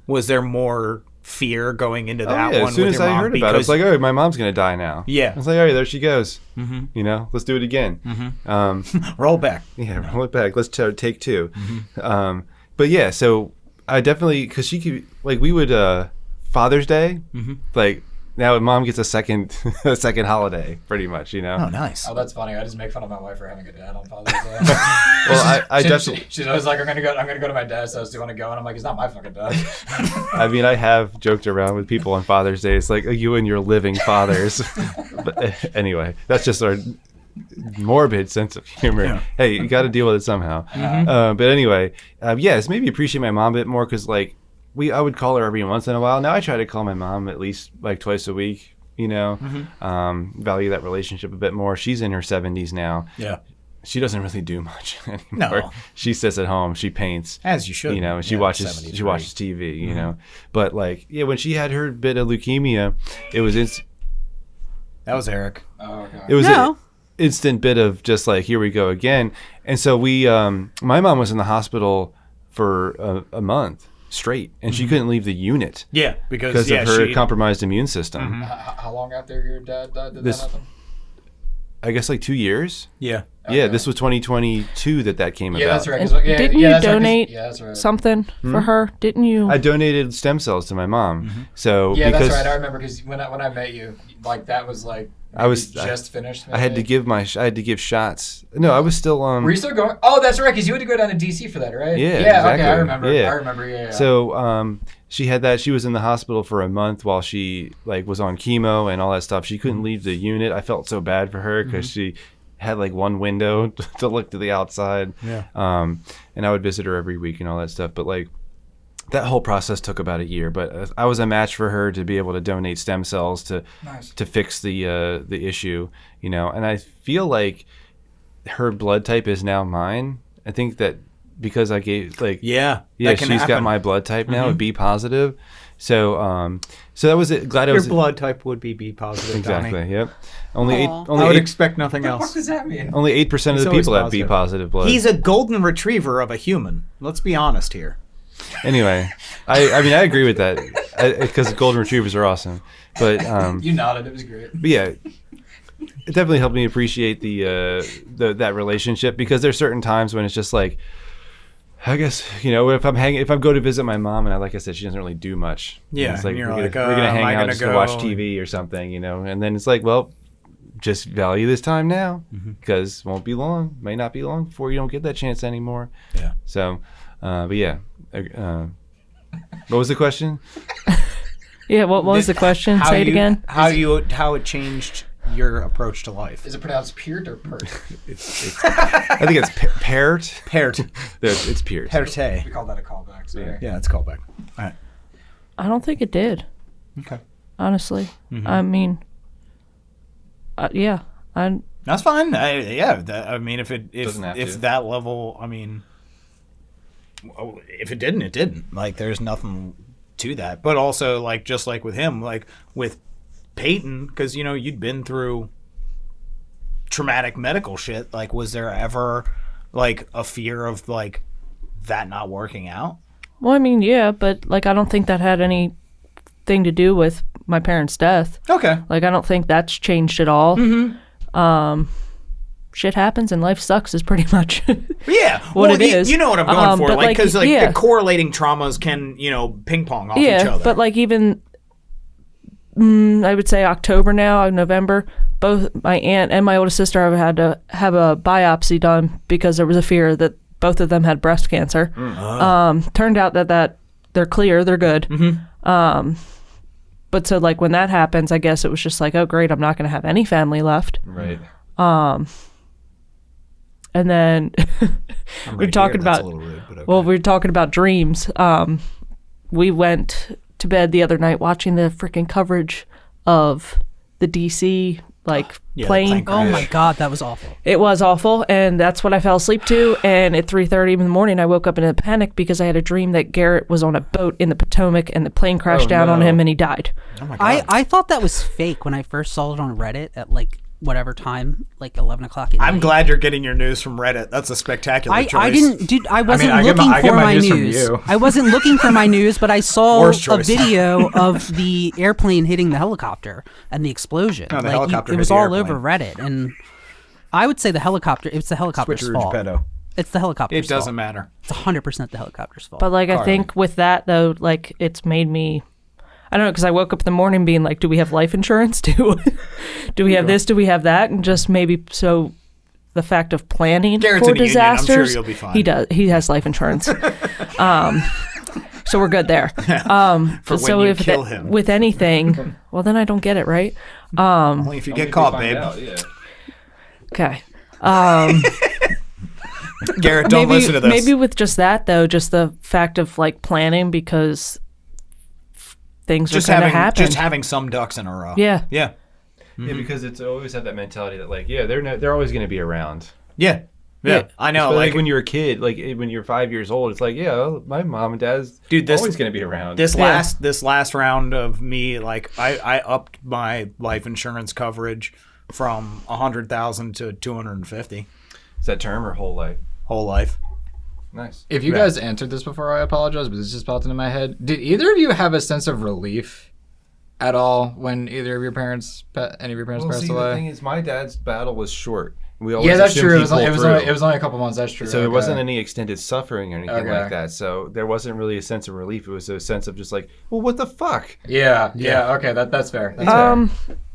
was there more fear going into that one? As soon as I heard about it, I was like, oh, my mom's gonna die now. Yeah. I was like, all right, there she goes. Let's do it again. Roll back. Yeah, roll it back. Let's take two. But yeah, so I definitely, because she could, we would Father's Day, now mom gets a second holiday, pretty much, Oh, nice. Oh, that's funny. I just make fun of my wife for having a dad on Father's Day. Well, I definitely. She's always like, I'm gonna go to my dad's house. Do you want to go? And I'm like, he's not my fucking dad. I mean, I have joked around with people on Father's Day. It's like, you and your living fathers. But anyway, that's just our morbid sense of humor. Yeah. Hey, you got to deal with it somehow. But anyway, it's maybe appreciate my mom a bit more because I would call her every once in a while. Now I try to call my mom at least twice a week. Value that relationship a bit more. She's in her 70s now. Yeah. She doesn't really do much anymore. No. She sits at home. She paints. As you should. She watches TV. But when she had her bit of leukemia, it was That was Eric. Oh, okay. It was instant bit of just like, here we go again. And so my mom was in the hospital for a month straight, and she couldn't leave the unit. Yeah, because of her compromised immune system. How long after your dad died did that happen? I guess like 2 years. Yeah. Yeah, Okay. this was 2022 that came about. Yeah, that's right. And 'cause, didn't you that's right, 'cause- donate yeah, that's right. something for her? Didn't you? I donated stem cells to my mom. So Yeah, because that's right. I remember because when I met you, like that was like I was just finished. I had to give shots. No, I was still Were you still going? Oh, that's right. Because you had to go down to DC for that, right? Yeah, Yeah. exactly. Okay, I remember. Yeah. I remember. Yeah. So she had that. She was in the hospital for a month while she like was on chemo and all that stuff. She couldn't leave the unit. I felt so bad for her because she had like one window to look to the outside. Yeah. And I would visit her every week and all that stuff. But like that whole process took about a year. But I was a match for her to be able to donate stem cells to fix the issue, you know. And I feel like her blood type is now mine. I think that because I gave like she's got my blood type now, B positive. So so that was it. Glad I was. Your blood type would be B positive. Exactly. Donnie. Yep. Only Aw. I would expect nothing else. What does that mean? only 8% of He's the always people have B positive. positive blood. He's a golden retriever of a human. Let's be honest here. Anyway, I mean I agree with that because golden retrievers are awesome. But You nodded. It was great. but yeah, it definitely helped me appreciate that relationship because there's certain times when it's just like, I guess, you know, if I'm go to visit my mom and like I said, she doesn't really do much. Yeah, it's like and you're we're like, gonna am hang I out gonna just to watch go? TV or something, you know, and then it's like, well, just value this time now because it won't be long, may not be long before you don't get that chance anymore. Yeah. So, but yeah, what was the question? Yeah, what was the question? Say it again. How it changed your approach to life? Is it pronounced Peart or Pert? I think it's paired. Paired. It's Pierce. Perte. We call that a callback. Sorry. Yeah, it's called back. All right. I don't think it did. Okay. Honestly, I mean, yeah, That's fine. I mean, if Doesn't have to. that level, I mean, if it didn't, it didn't. Like, there's nothing to that. But also, like, just like with him, like with Peyton, because you know you'd been through traumatic medical shit. Like, was there ever like a fear of like that not working out? Well, I mean, yeah, but like I don't think that had anything to do with my parents' death. Okay. Like I don't think that's changed at all. Shit happens and life sucks is pretty much Yeah, what it is. You know what I'm going for, but, like, because like yeah. the correlating traumas can ping pong off each Yeah, other. but like even I would say November, both my aunt and my oldest sister have had to have a biopsy done because there was a fear that both of them had breast cancer. Turned out that they're clear, they're good. But so like when that happens, I guess it was just like, oh great, I'm not going to have any family left. Right. And then we're talking about well, we were talking about dreams. We went to bed the other night watching the freaking coverage of the DC plane. Oh my god, that was awful. It was awful, and that's what I fell asleep to. And at 3:30 in the morning, I woke up in a panic because I had a dream that Garrett was on a boat in the Potomac, and the plane crashed down on him, and he died. Oh my God. I thought that was fake when I first saw it on Reddit at like whatever time, like 11 o'clock at night. I'm glad you're getting your news from Reddit. That's a spectacular choice. I didn't, dude. I wasn't I get looking my for my news from news. you. I wasn't looking for my news, but I saw Worst a choice. video of the airplane hitting the helicopter and the explosion. No, the helicopter it hit was the all airplane. over Reddit, and I would say the helicopter. It's the helicopter's Switcheroo fault. Geppetto. It's the helicopter's It doesn't fault. matter. It's 100% the helicopter's fault. But like I think with that though, like it's made me, I don't know, because I woke up in the morning being like, do we have life insurance? Do we have this? Do we have that? And just maybe so the fact of planning Garrett's for in a union. I'm sure disasters, you'll be fine. he does. He has life insurance. So we're good there. For so when you if kill him. with anything, well then I don't get it, right? Only if you get caught, babe. Okay. Garrett, don't listen to this. Maybe with just that though, just the fact of like planning because things just are going to having happen. just having some ducks in a row. Yeah. Yeah. Yeah, because it's always had that mentality that like, yeah, they're always going to be around. Yeah. Yeah. I know. But Like when you're a kid, like when you're 5 years old, it's like, yeah, my mom and dad's always going to be around. this last round of me, like I upped my life insurance coverage from 100,000 to 250. Is that term or whole life? Whole life. Nice. If you guys answered this before, I apologize, but this just popped into my head. Did either of you have a sense of relief at all when any of your parents passed away? The thing is, my dad's battle was short. We always That's assumed true. he It pulled through. was only a couple months. That's true. So there wasn't any extended suffering or anything Okay. like that. So there wasn't really a sense of relief. It was a sense of just like, well, what the fuck? Yeah. Okay, that's fair. That's fair.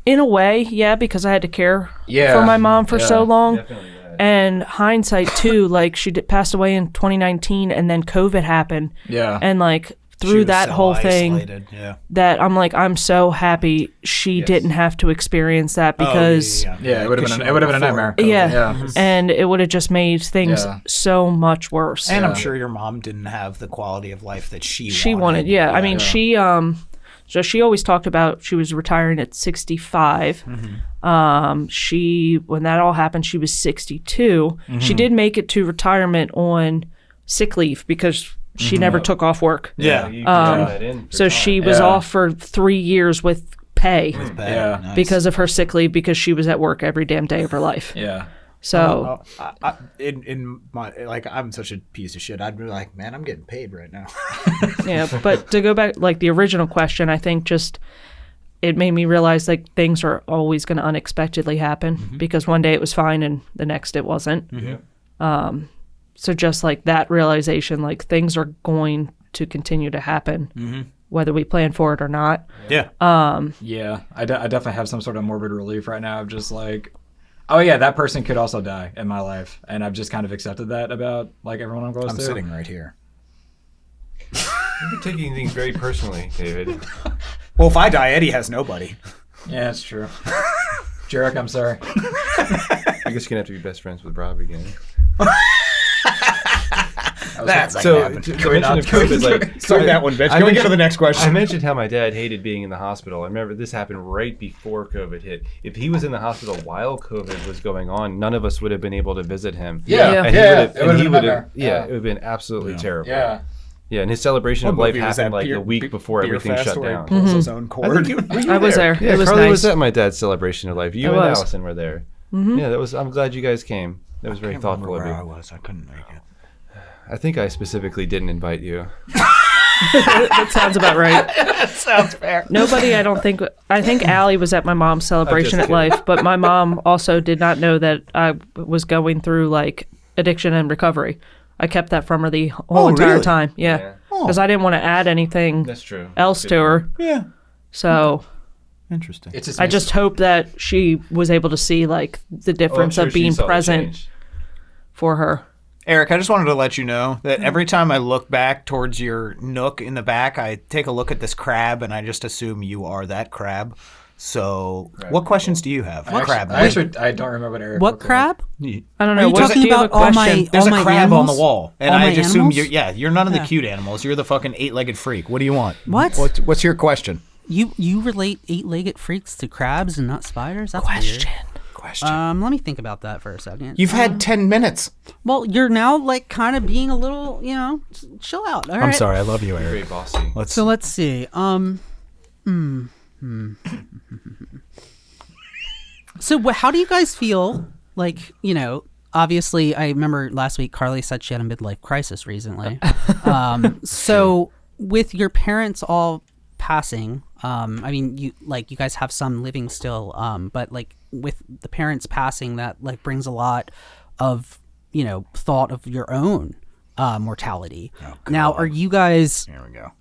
In a way, yeah, because I had to care Yeah. for my mom for so long. Definitely that. And hindsight too, like she passed away in 2019, and then COVID happened, Yeah. and like She through was that so whole thing, isolated. Yeah. that I'm so happy she didn't have to experience that, because Yeah, it would have been a nightmare. yeah, and it would have just made things so much worse. And I'm sure your mom didn't have the quality of life that she wanted. Yeah, I mean, she so she always talked about she was retiring at 65. She, when that all happened, she was 62. She did make it to retirement on sick leave because she never took off work. Yeah. You can that in for So time. she was off for 3 years with pay Yeah. Nice. because of her sick leave, because she was at work every damn day of her life. Yeah. So in my, like, I'm such a piece of shit. I'd be like, man, I'm getting paid right now. yeah, but to go back, like the original question, I think just it made me realize like things are always going to unexpectedly happen, because one day it was fine and the next it wasn't. So just like that realization, like things are going to continue to happen, whether we plan for it or not. Yeah. Yeah. I definitely have some sort of morbid relief right now of just like, oh yeah, that person could also die in my life, and I've just kind of accepted that about like everyone I'm close I'm to. sitting right here. You're taking things very personally, David. Well, if I die, Eddie has nobody. Yeah, that's true. Jarek, I'm sorry. I guess you're gonna have to be best friends with Rob again. That's So, like to mention of COVID, like, Start that one, bitch. I Can we get to mentioned- the next question? I mentioned how my dad hated being in the hospital. I remember this happened right before COVID hit. If he was in the hospital while COVID was going on, none of us would have been able to visit him. Yeah. And Yeah. he would have, it would have been absolutely terrible. Yeah. Yeah, and his celebration of life happened like a week before everything shut down. Pulls his own cord. I was there. Yeah, It was Carly nice. was at my dad's celebration of life. You I and was. Allison were there. Yeah, that was. I'm glad you guys came. That was very I remember thoughtful of where I you. was. I couldn't make it. I think I specifically didn't invite you. That sounds about right. Sounds fair. Nobody, I think Allie was at my mom's celebration at kidding. life, but my mom also did not know that I was going through like addiction and recovery. I kept that from her the whole entire really? time. Yeah. Because I didn't want to add anything That's true. else to her. Yeah. So Interesting. It's just I just hope that she was able to see like the difference of being present for her. Eric, I just wanted to let you know that every time I look back towards your nook in the back, I take a look at this crab and I just assume you are that crab. So, what questions do you have? Crab. I don't remember what Eric. What looked like. crab? I don't Are know. you What talking do you have about a all question? my There's all a my crab animals? on the wall, and All I my just assume animals? you're none of the cute animals. You're the fucking 8-legged freak. What do you want? What? What's your question? You relate 8-legged freaks to crabs and not spiders? That's weird. Question. Let me think about that for a second. You've had 10 minutes. Well, you're now like kind of being a little, chill out. All right. I'm sorry. I love you, Eric. Very bossy. So let's see. So how do you guys feel? Like, obviously, I remember last week Carly said she had a midlife crisis recently. So with your parents all passing, I mean, you guys have some living still, but like with the parents passing, that like brings a lot of thought of your own mortality. Now, are you guys? Here we go.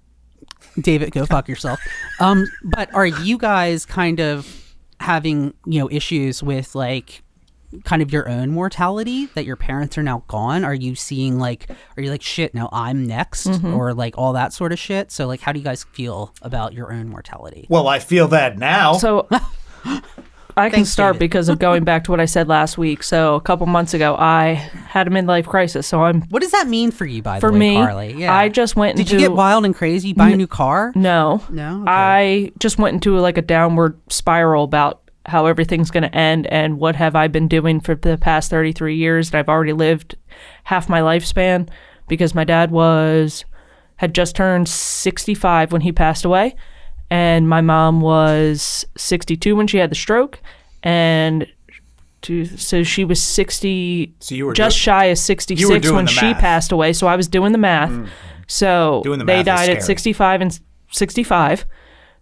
David, go fuck yourself. But are you guys kind of having, issues with like kind of your own mortality that your parents are now gone? Are you seeing like, are you like, shit, now I'm next, or like all that sort of shit? So like, how do you guys feel about your own mortality? Well, I feel that now. So I can Thanks, start David. because of going back to what I said last week. So a couple months ago, I had a midlife crisis. So What does that mean for you, by the for way, me, Carly? Yeah. I just went Did into you get wild and crazy? You buy a new car? No. No? Okay. I just went into like a downward spiral about how everything's going to end and what have I been doing for the past 33 years that I've already lived half my lifespan, because my dad had just turned 65 when he passed away, and my mom was 62 when she had the stroke, and so she was 60, So you were just shy of 66 when she math. passed away. So I was doing the math. So Doing the they math is died at scary. 65 and 65.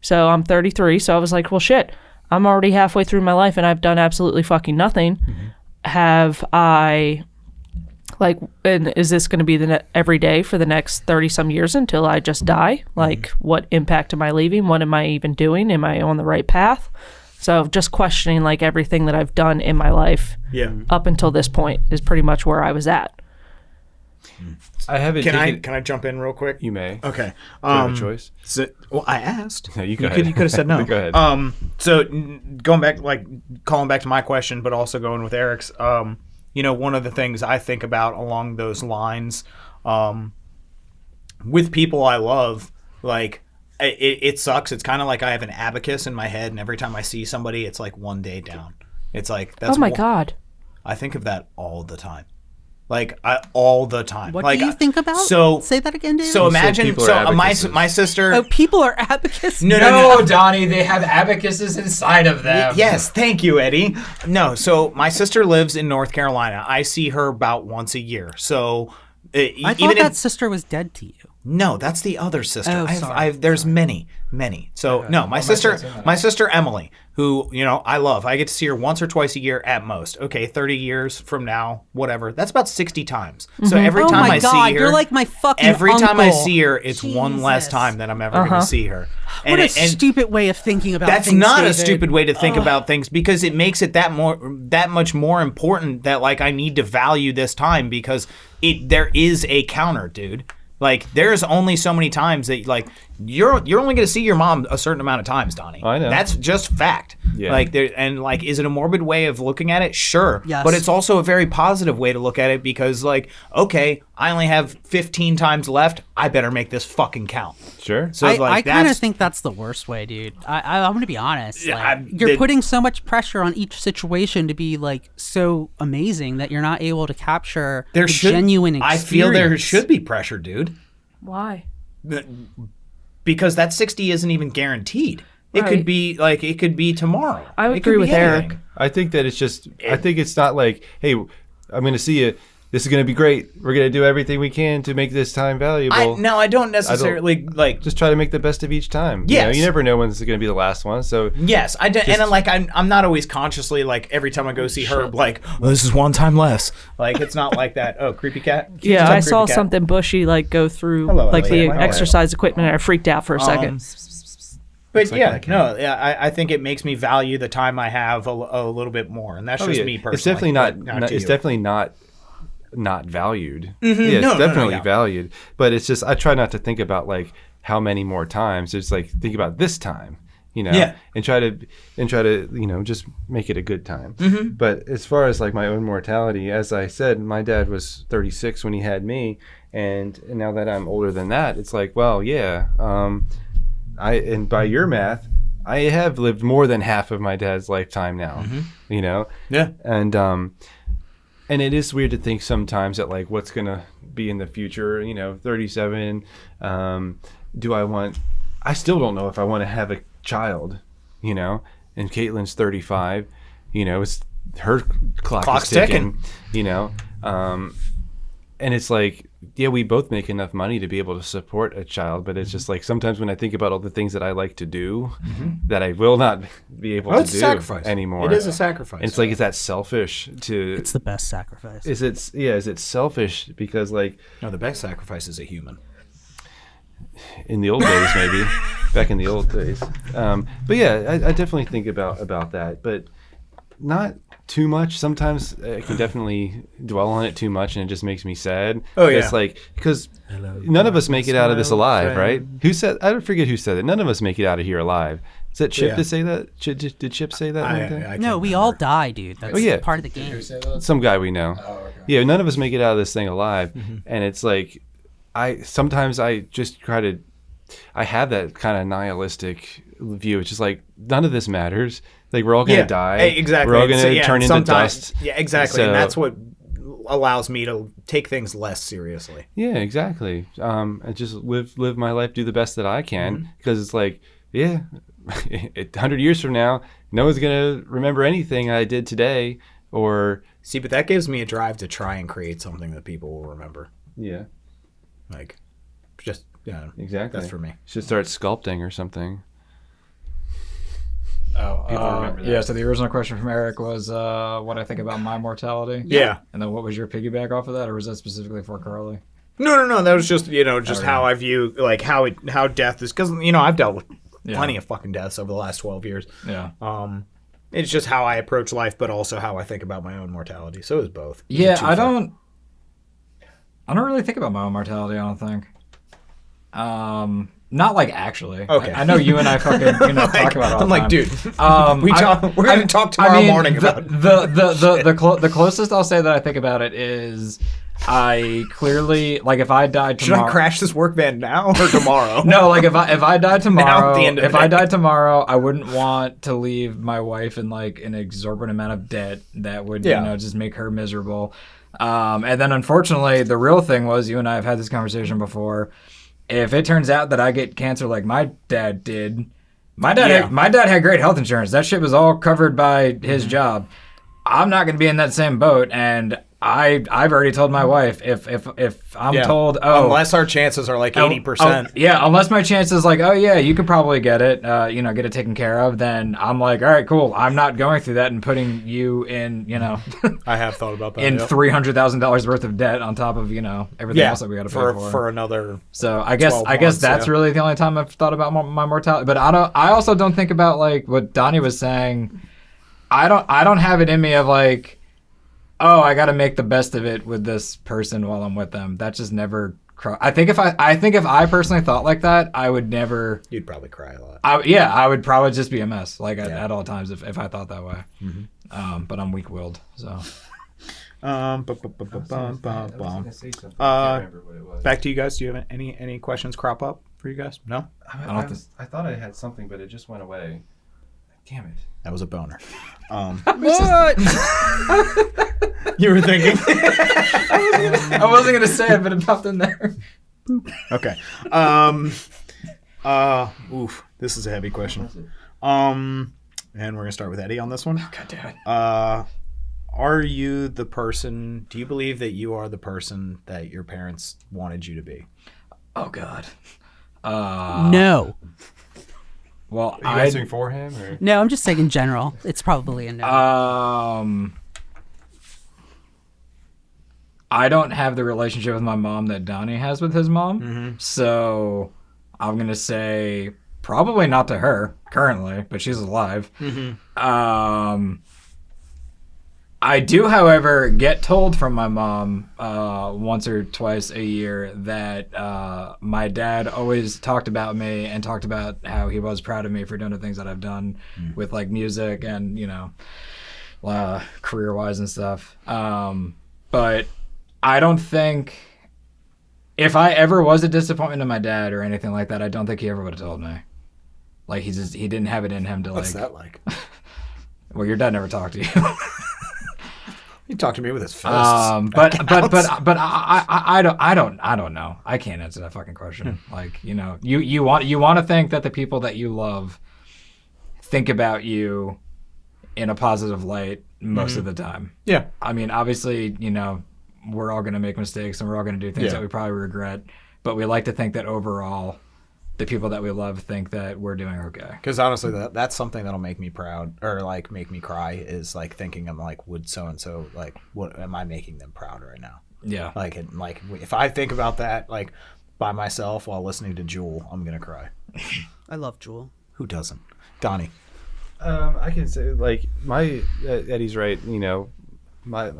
So I'm 33. So I was like, well, shit, I'm already halfway through my life and I've done absolutely fucking nothing. Mm-hmm. Have I, like, and is this going to be every day for the next 30 some years until I just die? Like, what impact am I leaving? What am I even doing? Am I on the right path? So just questioning like everything that I've done in my life up until this point is pretty much where I was at. I haven't. Can I jump in real quick? You may. Okay. Do you have a choice? So, well, I asked. No, you go you ahead. could have said no. Go ahead. So going back, like calling back to my question, but also going with Eric's. One of the things I think about along those lines, with people I love, like it sucks. It's kind of like I have an abacus in my head, and every time I see somebody, it's like one day down. It's like that's. Oh my God. I think of that all the time. All the time. What like, do you think about? So say that again, dude. So imagine. people are So abacuses. my sister. oh, people are abacuses. No, Donnie, they have abacuses inside of them. Yes, thank you, Eddie. No, so my sister lives in North Carolina. I see her about once a year. So I thought that sister was dead to you. No, that's the other sister. Oh, sorry. There's many. So no, my sister Emily, who I love. I get to see her once or twice a year at most. Okay, 30 years from now, whatever. That's about 60 times. So every time my I God, see her, you're like my fucking every time I uncle. see her, it's one less Jesus. time that I'm ever going to see her. What a stupid way of thinking about That's things, not a David. stupid way to think about things, because it makes it that much more important that like I need to value this time, because there is a counter, dude. Like there's only so many times that like you're only going to see your mom a certain amount of times, Donnie. I know. That's just fact. Yeah. Like is it a morbid way of looking at it? Sure. Yes. But it's also a very positive way to look at it, because like, okay, I only have 15 times left. I better make this fucking count. Sure. So I like kind of that's think that's the worst way, dude. I'm going to be honest. Yeah, Like, you're putting so much pressure on each situation to be like so amazing that you're not able to capture the genuine experience. I feel there should be pressure, dude. Why? Because that 60 isn't even guaranteed. It could Right. be it could be tomorrow. I would It could agree be with anything. Eric. I think that it's just. I think it's not like, hey, I'm going to see you. This is going to be great. We're going to do everything we can to make this time valuable. I don't necessarily like. Just try to make the best of each time. Yes. You never know when this is going to be the last one. So Yes, I do, and then, like I'm not always consciously like every time I go see her like, well, this is one time less. Like it's not like that. Oh, creepy cat. Yeah, What's up, I saw creepy cat? something bushy like go through Hello, like the Elliot. exercise equipment, and I freaked out for a second. But like yeah, that cat. no, yeah, I think it makes me value the time I have a little bit more, and that's just me personally. It's definitely not. to It's you. definitely not valued. Yeah, it's No, definitely yeah. valued. But it's just I try not to think about like how many more times. It's like think about this time, Yeah. and try to just make it a good time. But as far as like my own mortality, as I said, my dad was 36 when he had me, and now that I'm older than that, it's like, well, yeah, and by your math, I have lived more than half of my dad's lifetime now. Yeah. And it is weird to think sometimes that like what's gonna be in the future. 37. I still don't know if I want to have a child. And Caitlin's 35. It's her clock is ticking. And it's like, yeah, we both make enough money to be able to support a child, but it's just like sometimes when I think about all the things that I like to do, that I will not be able to It's a do sacrifice anymore. It is a sacrifice. And it's like, is that selfish to? It's the best sacrifice. Is it selfish because like no, the best sacrifice is a human. in the old days maybe, back in the old days, but yeah, I definitely think about that, but not too much. Sometimes I can definitely dwell on it too much, and it just makes me sad. Oh, yeah. It's like because none of us make it out of this alive, right? Who said? I don't forget who said it. None of us make it out of here alive. Is that Chip Yeah. to say that? Did Chip say that? one time? I No, can't we remember. all die, dude. That's yeah. part of the game. Some guy we know. Yeah, none of us make it out of this thing alive, and it's like sometimes I just try to. I have that kind of nihilistic view. It's just like none of this matters. Like we're all gonna die. Hey, exactly. We're all gonna So, turn into sometimes- dust. Yeah, exactly. So- And that's what allows me to take things less seriously. Yeah, exactly. And just live my life, do the best that I can, because it's like, yeah, 100 years from now, no one's gonna remember anything I did today, or See, but that gives me a drive to try and create something that people will remember. yeah, Like, just exactly. That's for me. Should start sculpting or something. remember that. Yeah, so the original question from Eric was what I think about my mortality. Yeah. And then what was your piggyback off of that, or was that specifically for Carly? No. That was just how I view like how death is, because I've dealt with plenty of fucking deaths over the last 12 years. Yeah. It's just how I approach life, but also how I think about my own mortality. So it was both. I don't really think about my own mortality, I don't think. Not like actually. Okay. I know you and I fucking talk about it all the time. I'm like, dude, we're going to talk tomorrow morning about the closest I'll say that I think about it is I clearly, like, if I died tomorrow. Should I crash this work van now or tomorrow? No, like if I died tomorrow, Now, at the end of if the I day. died tomorrow, I wouldn't want to leave my wife in like an exorbitant amount of debt that would just make her miserable. And then unfortunately, the real thing was, you and I have had this conversation before. If it turns out that I get cancer like my dad did, my dad had great health insurance. That shit was all covered by his job. I'm not going to be in that same boat, and I've already told my wife if I'm told unless our chances are like 80%. Unless my chances like you could probably get it get it taken care of, then I'm like, all right, cool, I'm not going through that and putting you in I have thought about that in $300,000 worth of debt on top of everything else that we got to pay for another. So I guess that's really the only time I've thought about my mortality. But I also don't think about like what Donnie was saying. I don't have it in me of like, I got to make the best of it with this person while I'm with them. That just never. I think if I personally thought like that, I would never. You'd probably cry a lot. I would probably just be a mess, like at all times if I thought that way. Mm-hmm. But I'm weak-willed, so. I was gonna say something. I can't remember what it was. Back to you guys. Do you have any questions crop up for you guys? No. I thought I had something, but it just went away. Damn it. That was a boner. What? You were thinking. I wasn't gonna say it, but it popped in there. Okay. Oof. This is a heavy question. And we're gonna start with Eddie on this one. God damn it. Are you the person? Do you believe that you are the person that your parents wanted you to be? Oh God. No. Well, Are you answering for him? Or? No, I'm just saying in general. It's probably a no. I don't have the relationship with my mom that Donnie has with his mom. Mm-hmm. So I'm going to say probably not to her currently, but she's alive. Mm-hmm. I do, however, get told from my mom once or twice a year that my dad always talked about me and talked about how he was proud of me for doing the things that I've done with like music and, career-wise and stuff. But I don't think if I ever was a disappointment to my dad or anything like that, I don't think he ever would have told me. Like he didn't have it in him to What's that like? Well, your dad never talked to you. He talked to me with his fists. But I don't know. I can't answer that fucking question. Like, you want to think that the people that you love think about you in a positive light most of the time. Yeah. I mean, obviously, we're all going to make mistakes and we're all going to do things that we probably regret, but we like to think that overall the people that we love think that we're doing okay. Because honestly, that's something that'll make me proud or like make me cry is like thinking I'm like, would so and so like, what am I making them proud right now? Yeah. Like if I think about that like by myself while listening to Jewel, I'm gonna cry. I love Jewel. Who doesn't? Donnie. I can say like Eddie's right. My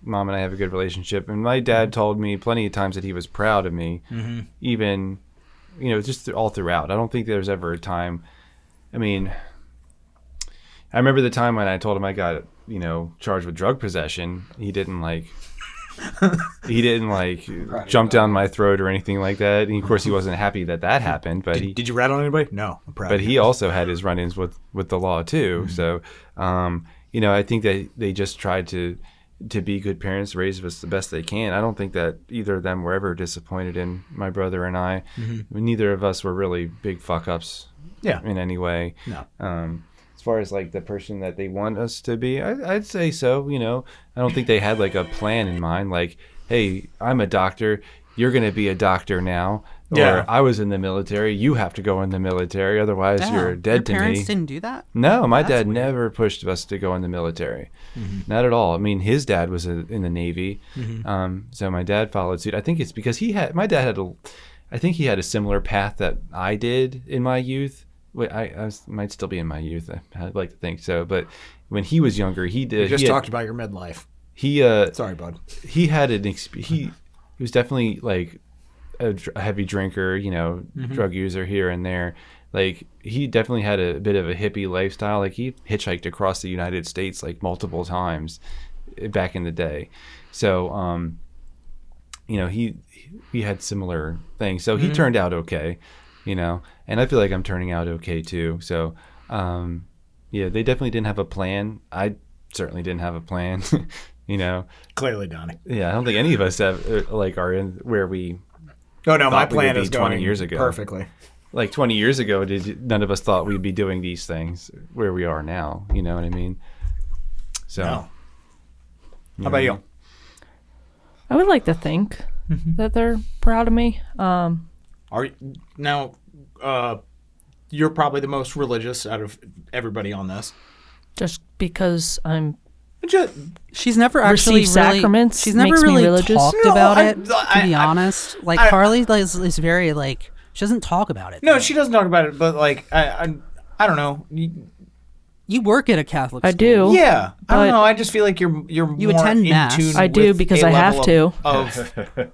mom and I have a good relationship, and my dad told me plenty of times that he was proud of me, even. Just all throughout. I don't think there's ever a time. I mean, I remember the time when I told him I got, charged with drug possession. He didn't jump down my throat or anything like that. And of course, he wasn't happy that happened. But did you rat on anybody? No, I'm proud. But he also had his run-ins with the law too. So, I think that they just tried to be good parents, raise us the best they can. I don't think that either of them were ever disappointed in my brother and I. Neither of us were really big fuck ups in any way. No. As as far as like the person that they want us to be, I'd say so. You know, I don't think they had like a plan in mind. Like, hey, I'm a doctor. You're going to be a doctor now. Or I was in the military. You have to go in the military. Otherwise, you're dead to me. Your parents didn't do that? No, my dad never pushed us to go in the military. Not at all. I mean, his dad was in the Navy. So my dad followed suit. I think it's because my dad had I think he had a similar path that I did in my youth. Wait, I might still be in my youth. I'd like to think so. But when he was younger, he did. You just talked about your midlife. Sorry, bud. He had he was definitely like a heavy drinker, you know, drug user here and there. Like, he definitely had a bit of a hippie lifestyle. Like, he hitchhiked across the United States like multiple times back in the day. So, you know, he had similar things. So he turned out okay, you know, and I feel like I'm turning out okay too. So, yeah, they definitely didn't have a plan. I certainly didn't have a plan, you know. Clearly, Donnie. Yeah, I don't think any of us have like are in where we. Oh no, my plan is going 20 years ago. Perfectly. Like 20 years ago, none of us thought we'd be doing these things where we are now. You know what I mean? So, no. How about you? I would like to think that they're proud of me. You're probably the most religious out of everybody on this. Just because I'm. She's never actually Receive sacraments she's never makes me really religious. talked No, about I- it. To I- be I- honest, like I- Carly is very like she doesn't talk about it. No, she doesn't talk about it, but like I don't know. You work at a Catholic school. I do. Yeah, I don't But- know. I just feel like you're more attend in mass. tune. I do with because a I have level to. Of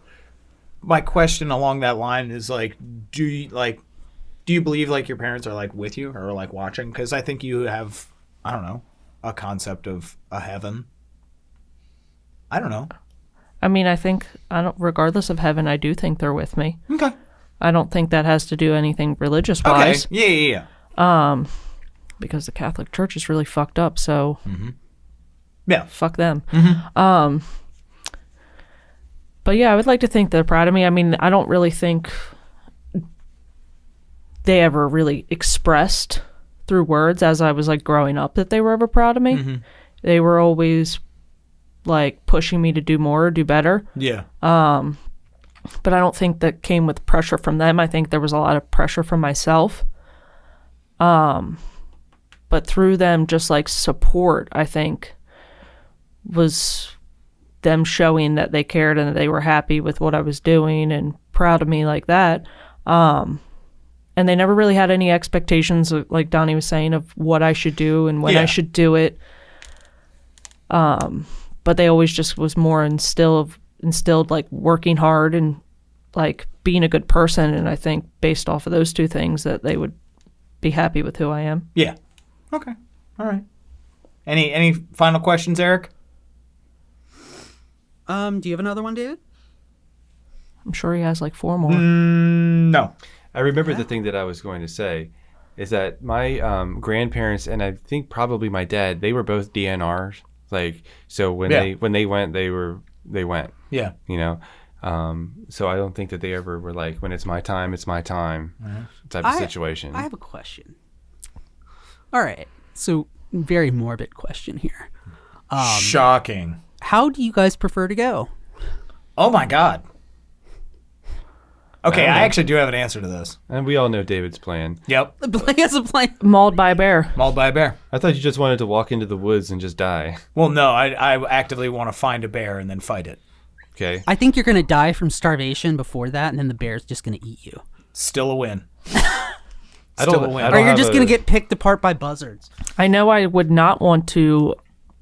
my question along that line is like, do you believe like your parents are like with you or like watching? Because I think you have, I don't know, a concept of a heaven. I don't know. I mean, regardless of heaven, I do think they're with me. Okay. I don't think that has to do anything religious Okay. wise. Yeah. Because the Catholic Church is really fucked up. So, Yeah. fuck them. But yeah, I would like to think they're proud of me. I mean, I don't really think they ever really expressed through words as I was like growing up that they were ever proud of me. They were always like pushing me to do more, do better. Yeah. But I don't think that came with pressure from them. I think there was a lot of pressure from myself. But through them, just like support, I think, was them showing that they cared and that they were happy with what I was doing and proud of me like that. And they never really had any expectations, like Donnie was saying, of what I should do and when I should do it. But they always just was more instilled like working hard and like being a good person. And I think based off of those two things that they would be happy with who I am. Yeah. Okay. All right. Any final questions, Eric? Do you have another one, David? I'm sure he has like 4 more. No. I remember the thing that I was going to say is that my grandparents and I think probably my dad, they were both DNRs. Like, so when they went, they went. Yeah. You know, so I don't think that they ever were like, when it's my time type of situation. I have a question. All right, so very morbid question here. Shocking. How do you guys prefer to go? Oh my God. Okay, I actually do have an answer to this. And we all know David's plan. Yep. The plan is a plan. Mauled by a bear. Mauled by a bear. I thought you just wanted to walk into the woods and just die. Well, no, I actively want to find a bear and then fight it. Okay. I think you're going to die from starvation before that, and then the bear's just going to eat you. Still a win. Still a win. Or you're just going to get picked apart by buzzards. I know I would not want to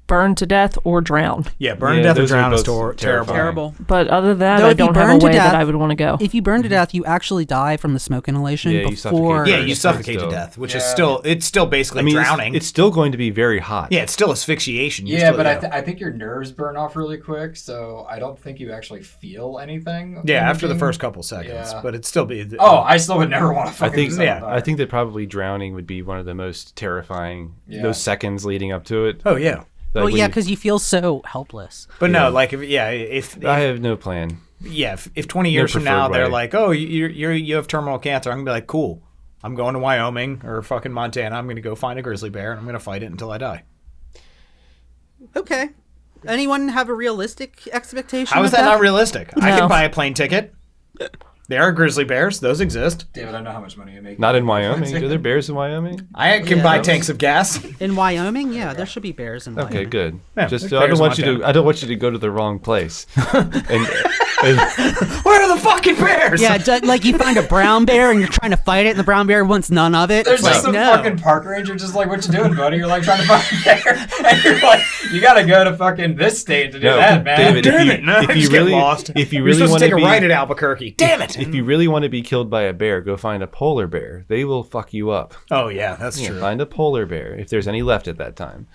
burn to death or drown. Yeah, burn to death or those are drown is both terrible. Terrible. But other than that, Though I if you don't have burn a to way that death- I would want to go. If you burn to death, you actually die from the smoke inhalation Yeah, you before. suffocate. Yeah, you suffocate to death, which is still basically drowning. It's still going to be very hot. Yeah, it's still asphyxiation. Yeah, but I think your nerves burn off really quick, so I don't think you actually feel anything. Yeah, after the first couple seconds, Yeah. but it'd still be. Oh, I still would never want to I fucking think do something. I think that probably drowning would be one of the most terrifying Yeah. those seconds leading up to it. Oh yeah. Like Well, when yeah, you- because you feel so helpless. But no, like if I have no plan. if 20 years from now preferred they're way. like, oh, you have terminal cancer, I'm gonna be like, cool. I'm going to Wyoming or fucking Montana. I'm going to go find a grizzly bear and I'm going to fight it until I die. Okay. Anyone have a realistic expectation? How is of that not realistic? I No. can buy a plane ticket. There are grizzly bears. Those exist. David, I know how much money you make. Not in Wyoming. Are there bears in Wyoming? I can buy tanks of gas. In Wyoming? Yeah, there should be bears in Wyoming. Okay, good. Yeah, Just there's I don't bears want in you to. Montana. I don't want you to go to the wrong place. and Where are the fucking bears? Yeah, like you find a brown bear and you're trying to fight it, and the brown bear wants none of it. There's It's just like, some no. fucking park ranger just like, what you doing, buddy? You're like trying to find a bear. And you're like, you gotta go to fucking this state to do No, that, man. David, Damn it! No, if I you just really- get lost. if you You're really supposed wanna to take a be- ride at Albuquerque. Damn it! if you really want to be killed by a bear, go find a polar bear. They will fuck you up. Oh yeah, that's Yeah, true. find a polar bear if there's any left at that time.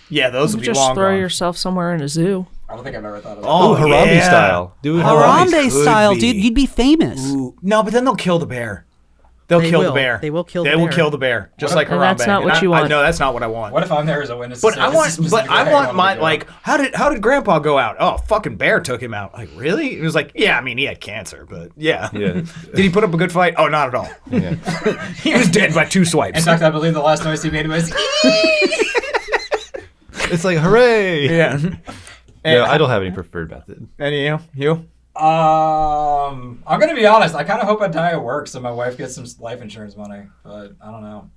Yeah, those You would be just long throw gone. yourself somewhere in a zoo. I don't think I've ever thought of that. Oh, Harambe yeah. style. Do it Harambe could style, be. dude. You'd be famous. Ooh, no, but then they'll kill the bear. They'll They kill will. the bear. They will kill the They will bear. kill the bear, just like And Harambe. that's not what you want. No, that's not what I want. What if I'm there as a witness? But to I say, want, this is but specifically I where want my wanna go? like. How did Grandpa go out? Oh, fucking bear took him out. Like really? It was like, yeah. I mean, he had cancer, but yeah. Yeah. Did he put up a good fight? Oh, not at all. Yeah. He was dead by 2 swipes. In fact, I believe the last noise he made was. It's like hooray. Yeah. No, I don't have any preferred method. And you? I'm gonna be honest. I kind of hope I die at work so my wife gets some life insurance money. But I don't know.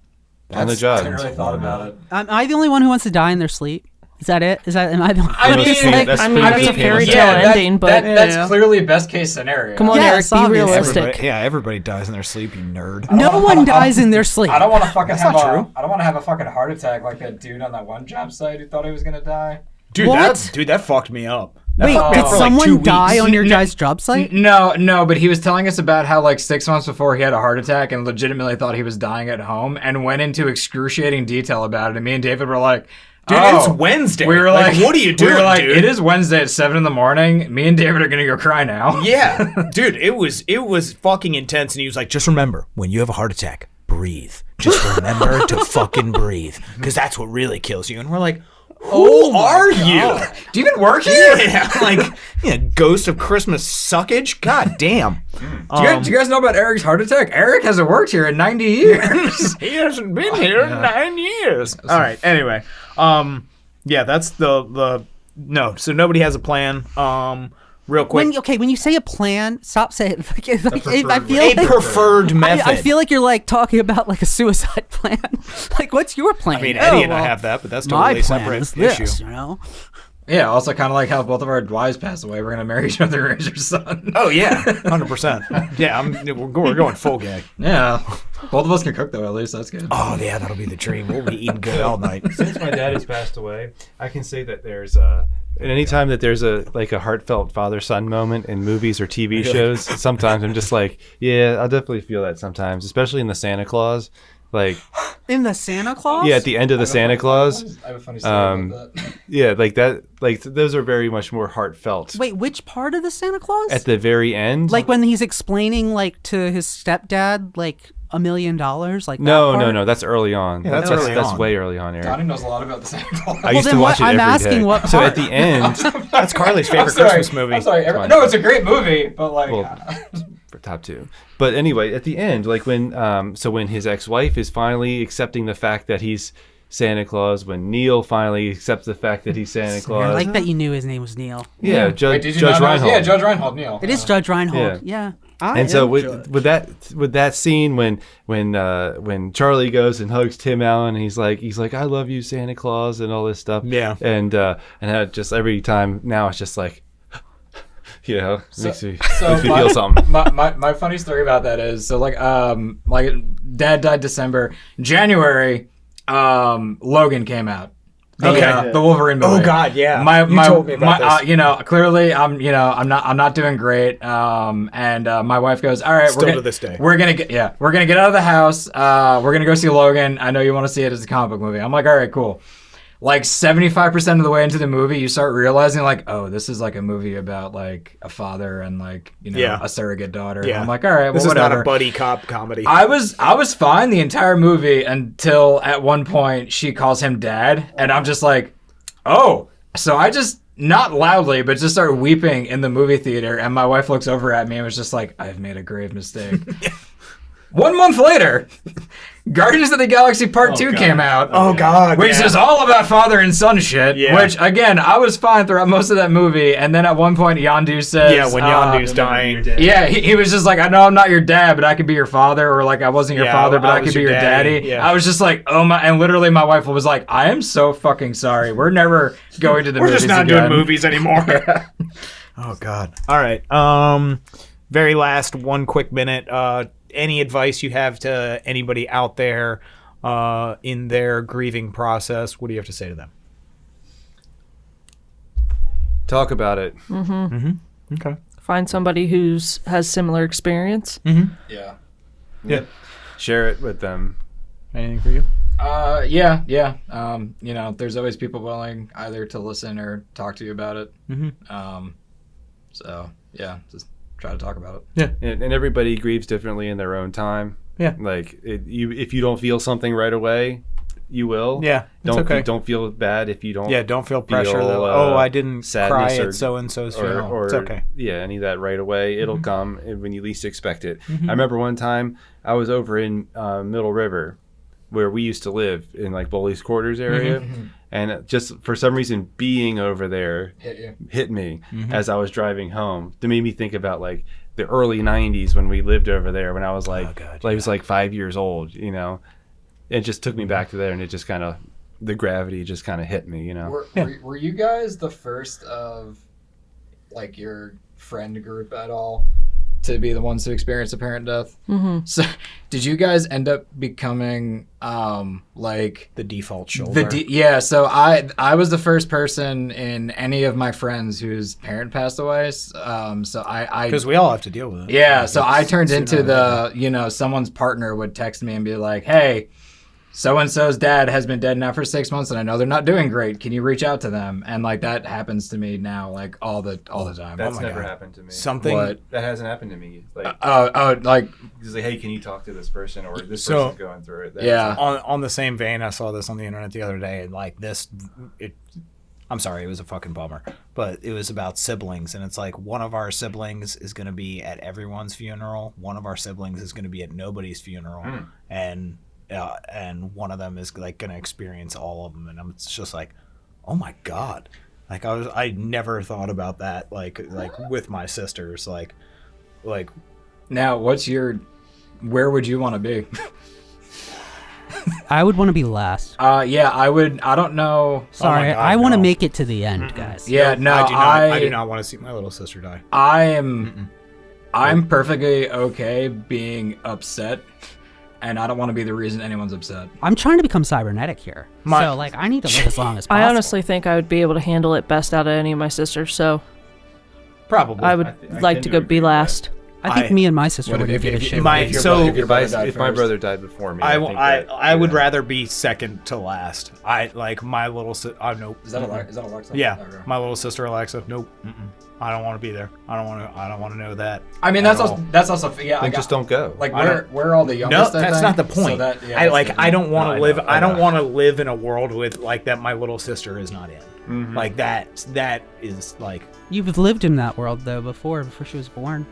On the I job. haven't really thought about it. Am I the only one who wants to die in their sleep? Is that it? Am I the only I That's mean, pretty- like, that's I mean, pretty that's a much fairy painless. tale that- ending, but that's clearly best case scenario. come on, Yes, Eric, be obviously. realistic. Everybody dies in their sleep, you nerd. No one dies in their sleep. I don't want to fucking have not a. true. I don't want to have a fucking heart attack like that dude on that one job site who thought he was gonna die. Dude, What? that fucked me up. That Wait, fucked me did up for, like, 2 someone die weeks. on your guys' job site? No, but he was telling us about how like 6 months before he had a heart attack and legitimately thought he was dying at home and went into excruciating detail about it. And me and David were like, Dude, oh. it's Wednesday. We were like, what are you doing, We were like, dude? it is Wednesday at 7 a.m. Me and David are gonna go cry now. Yeah, dude, it was fucking intense, and he was like, "Just remember, when you have a heart attack, breathe. Just remember to fucking breathe, because that's what really kills you." And we're like, "Who are you? Do you even work here? Yeah, like, ghost of Christmas suckage. God damn. Do you guys know about Eric's heart attack? Eric hasn't worked here in 90 years. He hasn't been here in 9 years. All right. Anyway, yeah, that's the no. So nobody has a plan. Real quick, When you say a plan, stop saying. I feel a like preferred method. I feel like you're like talking about like a suicide plan. Like, what's your plan? I mean, Eddie and I well, have that, but that's my totally a plan separate is this, issue. you know. Yeah, also kind of like how both of our wives passed away. We're gonna marry each other and raise your son. Oh yeah, 100%. Yeah, we're going full gag. Yeah, both of us can cook though. At least that's good. Oh yeah, that'll be the dream. We'll be eating good all night. Since my dad has passed away, I can say that there's and anytime that there's a heartfelt father-son moment in movies or TV shows, sometimes I'm just like, yeah, I'll definitely feel that sometimes, especially in the Santa Claus. Like, In the Santa Claus? yeah, at the end of the Santa Claus. I have a funny story about that. Yeah, like that. Like those are very much more heartfelt. Wait, which part of the Santa Claus? At the very end. Like when he's explaining like to his stepdad like $1 million, like No, that part? no. That's early on. Yeah, that's early That's on. way early on, Eric. Donnie knows a lot about the Santa Claus. I used then to watch what- it I'm every asking day. what So part? at the end, That's Carly's favorite I'm sorry, Christmas movie. I'm sorry. Fine. No, it's a great movie, but like, Well, for top 2. But anyway, at the end, like when when his ex-wife is finally accepting the fact that he's Santa Claus, when Neil finally accepts the fact that he's Santa I Claus. like that you knew his name was Neil. Yeah, Wait, Judge did you not know? Reinhold. Yeah, Judge Reinhold. Neil. It is Judge Reinhold. Yeah. And so with that scene when Charlie goes and hugs Tim Allen, and he's like I love you, Santa Claus, and all this stuff. Yeah. And I just every time now it's just like, you know, makes me feel something. My funny story about that is like Dad died December, January. Logan came out. The Wolverine movie. Oh God, yeah. You told me about this. Clearly I'm not doing great. And my wife goes, all right, Still to this day. we're gonna get out of the house. We're gonna go see Logan. I know you want to see it as a comic book movie. I'm like, all right, cool. Like 75% of the way into the movie, you start realizing like, oh, this is like a movie about like a father and like, a surrogate daughter. Yeah. I'm like, all right, well, This is whatever. not a buddy cop comedy. I was fine the entire movie until at one point she calls him dad, and I'm just like, oh. So I just, not loudly, but just started weeping in the movie theater, and my wife looks over at me and was just like, I've made a grave mistake. 1 month later, Guardians of the Galaxy Part 2 came out. Oh, God. Which is all about father and son shit. Yeah. Which, again, I was fine throughout most of that movie. And then at one point, Yondu says... Yeah, when Yondu's dying. Yeah, he was just like, I know I'm not your dad, but I could be your father. Or like, I wasn't your father, but I could be your daddy. Yeah. I was just like, oh my... And literally my wife was like, I am so fucking sorry. We're never going to the movies We're just not again. doing movies anymore. Oh, God. All right. Very last, 1 quick minute. Any advice you have to anybody out there in their grieving process? What do you have to say to them? Talk about it. Okay. Find somebody who's has similar experience. Yeah. Yeah. Share it with them. Anything for you? Yeah. You know, there's always people willing either to listen or talk to you about it. So, yeah, just try to talk about it. And everybody grieves differently in their own time. Yeah. Like if you don't feel something right away, you will. Yeah, it's okay. Don't feel bad if you don't. Yeah, don't feel pressure. I didn't cry at so-and-so's funeral. Or, it's okay. Yeah, any of that right away. It'll come when you least expect it. I remember one time I was over in Middle River, where we used to live in like Bully's Quarters area. And just for some reason, being over there hit me as I was driving home. It made me think about like the early 90s when we lived over there, when I was like, I was like 5 years old, you know. It just took me back to there, and it just kind of, the gravity just kind of hit me, you know. Were you guys the first of like your friend group at all to be the ones to experience a parent death? So did you guys end up becoming like The default shoulder. So I was the first person in any of my friends whose parent passed away. So I Because we all have to deal with it. yeah, so I turned into the, you know, someone's partner would text me and be like, hey, so-and-so's dad has been dead now for 6 months, and I know they're not doing great. Can you reach out to them? And like that happens to me now, like all the time. That's my never God. happened to me. Something. What? That hasn't happened to me. Like, like just like, hey, can you talk to this person, or this So- person's going through it? Yeah. On the same vein, I saw this on the internet the other day, and like I'm sorry, it was a fucking bummer, but it was about siblings, and it's like one of our siblings is going to be at everyone's funeral, one of our siblings is going to be at nobody's funeral, and one of them is like going to experience all of them, and it's just like, oh my God, like I never thought about that, like with my sisters, like now where would you want to be? I would want to be last. Yeah, I would. I don't know. Sorry, God, I want to no. make it to the end, guys. Yeah, no, I do not want to see my little sister die. I'm perfectly okay being upset, and I don't want to be the reason anyone's upset. I'm trying to become cybernetic here. So, like, I need to live as long as possible. I honestly think I would be able to handle it best out of any of my sisters, so Probably. I would like to go be last. I think me and my sister wouldn't give a shit. If my brother died before me, I would rather be second to last. I like my little sister. Nope. Is that Alexa? Yeah, Okay. my little sister Alexa. Nope. I don't want to be there. I don't want to know that. I mean, that's also yeah. then just don't go. Like we're all the youngest. No, that's not the point. So I don't want to live. I don't want to live in a world with like that. My little sister is not in. Like that is like. You've lived in that world though before she was born.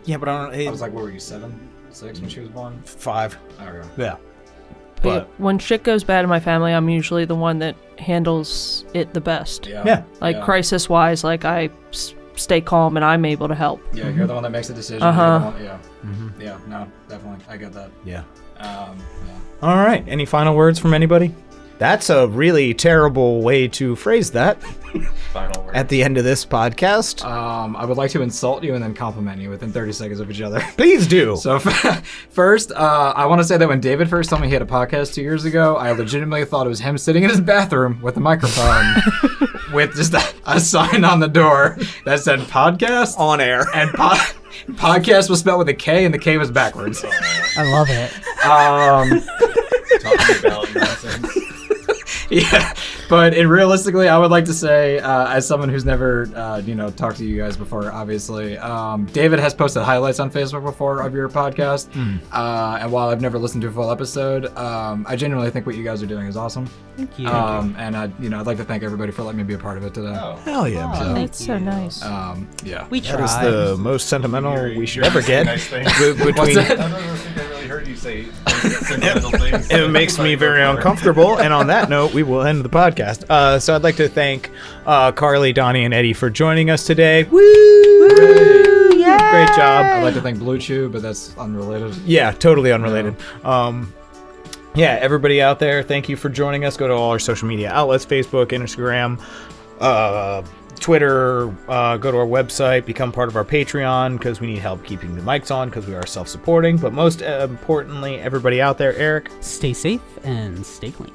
Yeah, but I was like, what were you, 7, 6 when she was born? 5. Okay. Yeah. But yeah, when shit goes bad in my family, I'm usually the one that handles it the best. Yeah. Like crisis-wise, like I stay calm and I'm able to help. Yeah, you're the one that makes the decision. Yeah, no, definitely. I get that. Yeah. All right. Any final words from anybody? That's a really terrible way to phrase that. Final word. At the end of this podcast. I would like to insult you and then compliment you within 30 seconds of each other. Please do. So first, I want to say that when David first told me he had a podcast 2 years ago, I legitimately thought it was him sitting in his bathroom with a microphone with just a sign on the door that said podcast on air. And podcast was spelled with a K and the K was backwards. I love it. Talking about nonsense. Yeah. But realistically, I would like to say, as someone who's never, talked to you guys before, obviously, David has posted highlights on Facebook before of your podcast. And while I've never listened to a full episode, I genuinely think what you guys are doing is awesome. Thank you. And I'd like to thank everybody for letting me be a part of it today. Hell yeah. Oh, thank That's so you. nice. Yeah. We That is tried. the most sentimental we should ever get. Nice thing. Between, I don't think I really heard you say sentimental things. it makes me very uncomfortable. And on that note, we will end the podcast. So I'd like to thank Carly, Donnie, and Eddie for joining us today. Woo! Yeah. Great job. I'd like to thank Blue Chew, but that's unrelated. Yeah, totally unrelated. Yeah, everybody out there, thank you for joining us. Go to all our social media outlets, Facebook, Instagram, Twitter. Go to our website, become part of our Patreon because we need help keeping the mics on because we are self-supporting. But most importantly, everybody out there, Eric. Stay safe and stay clean.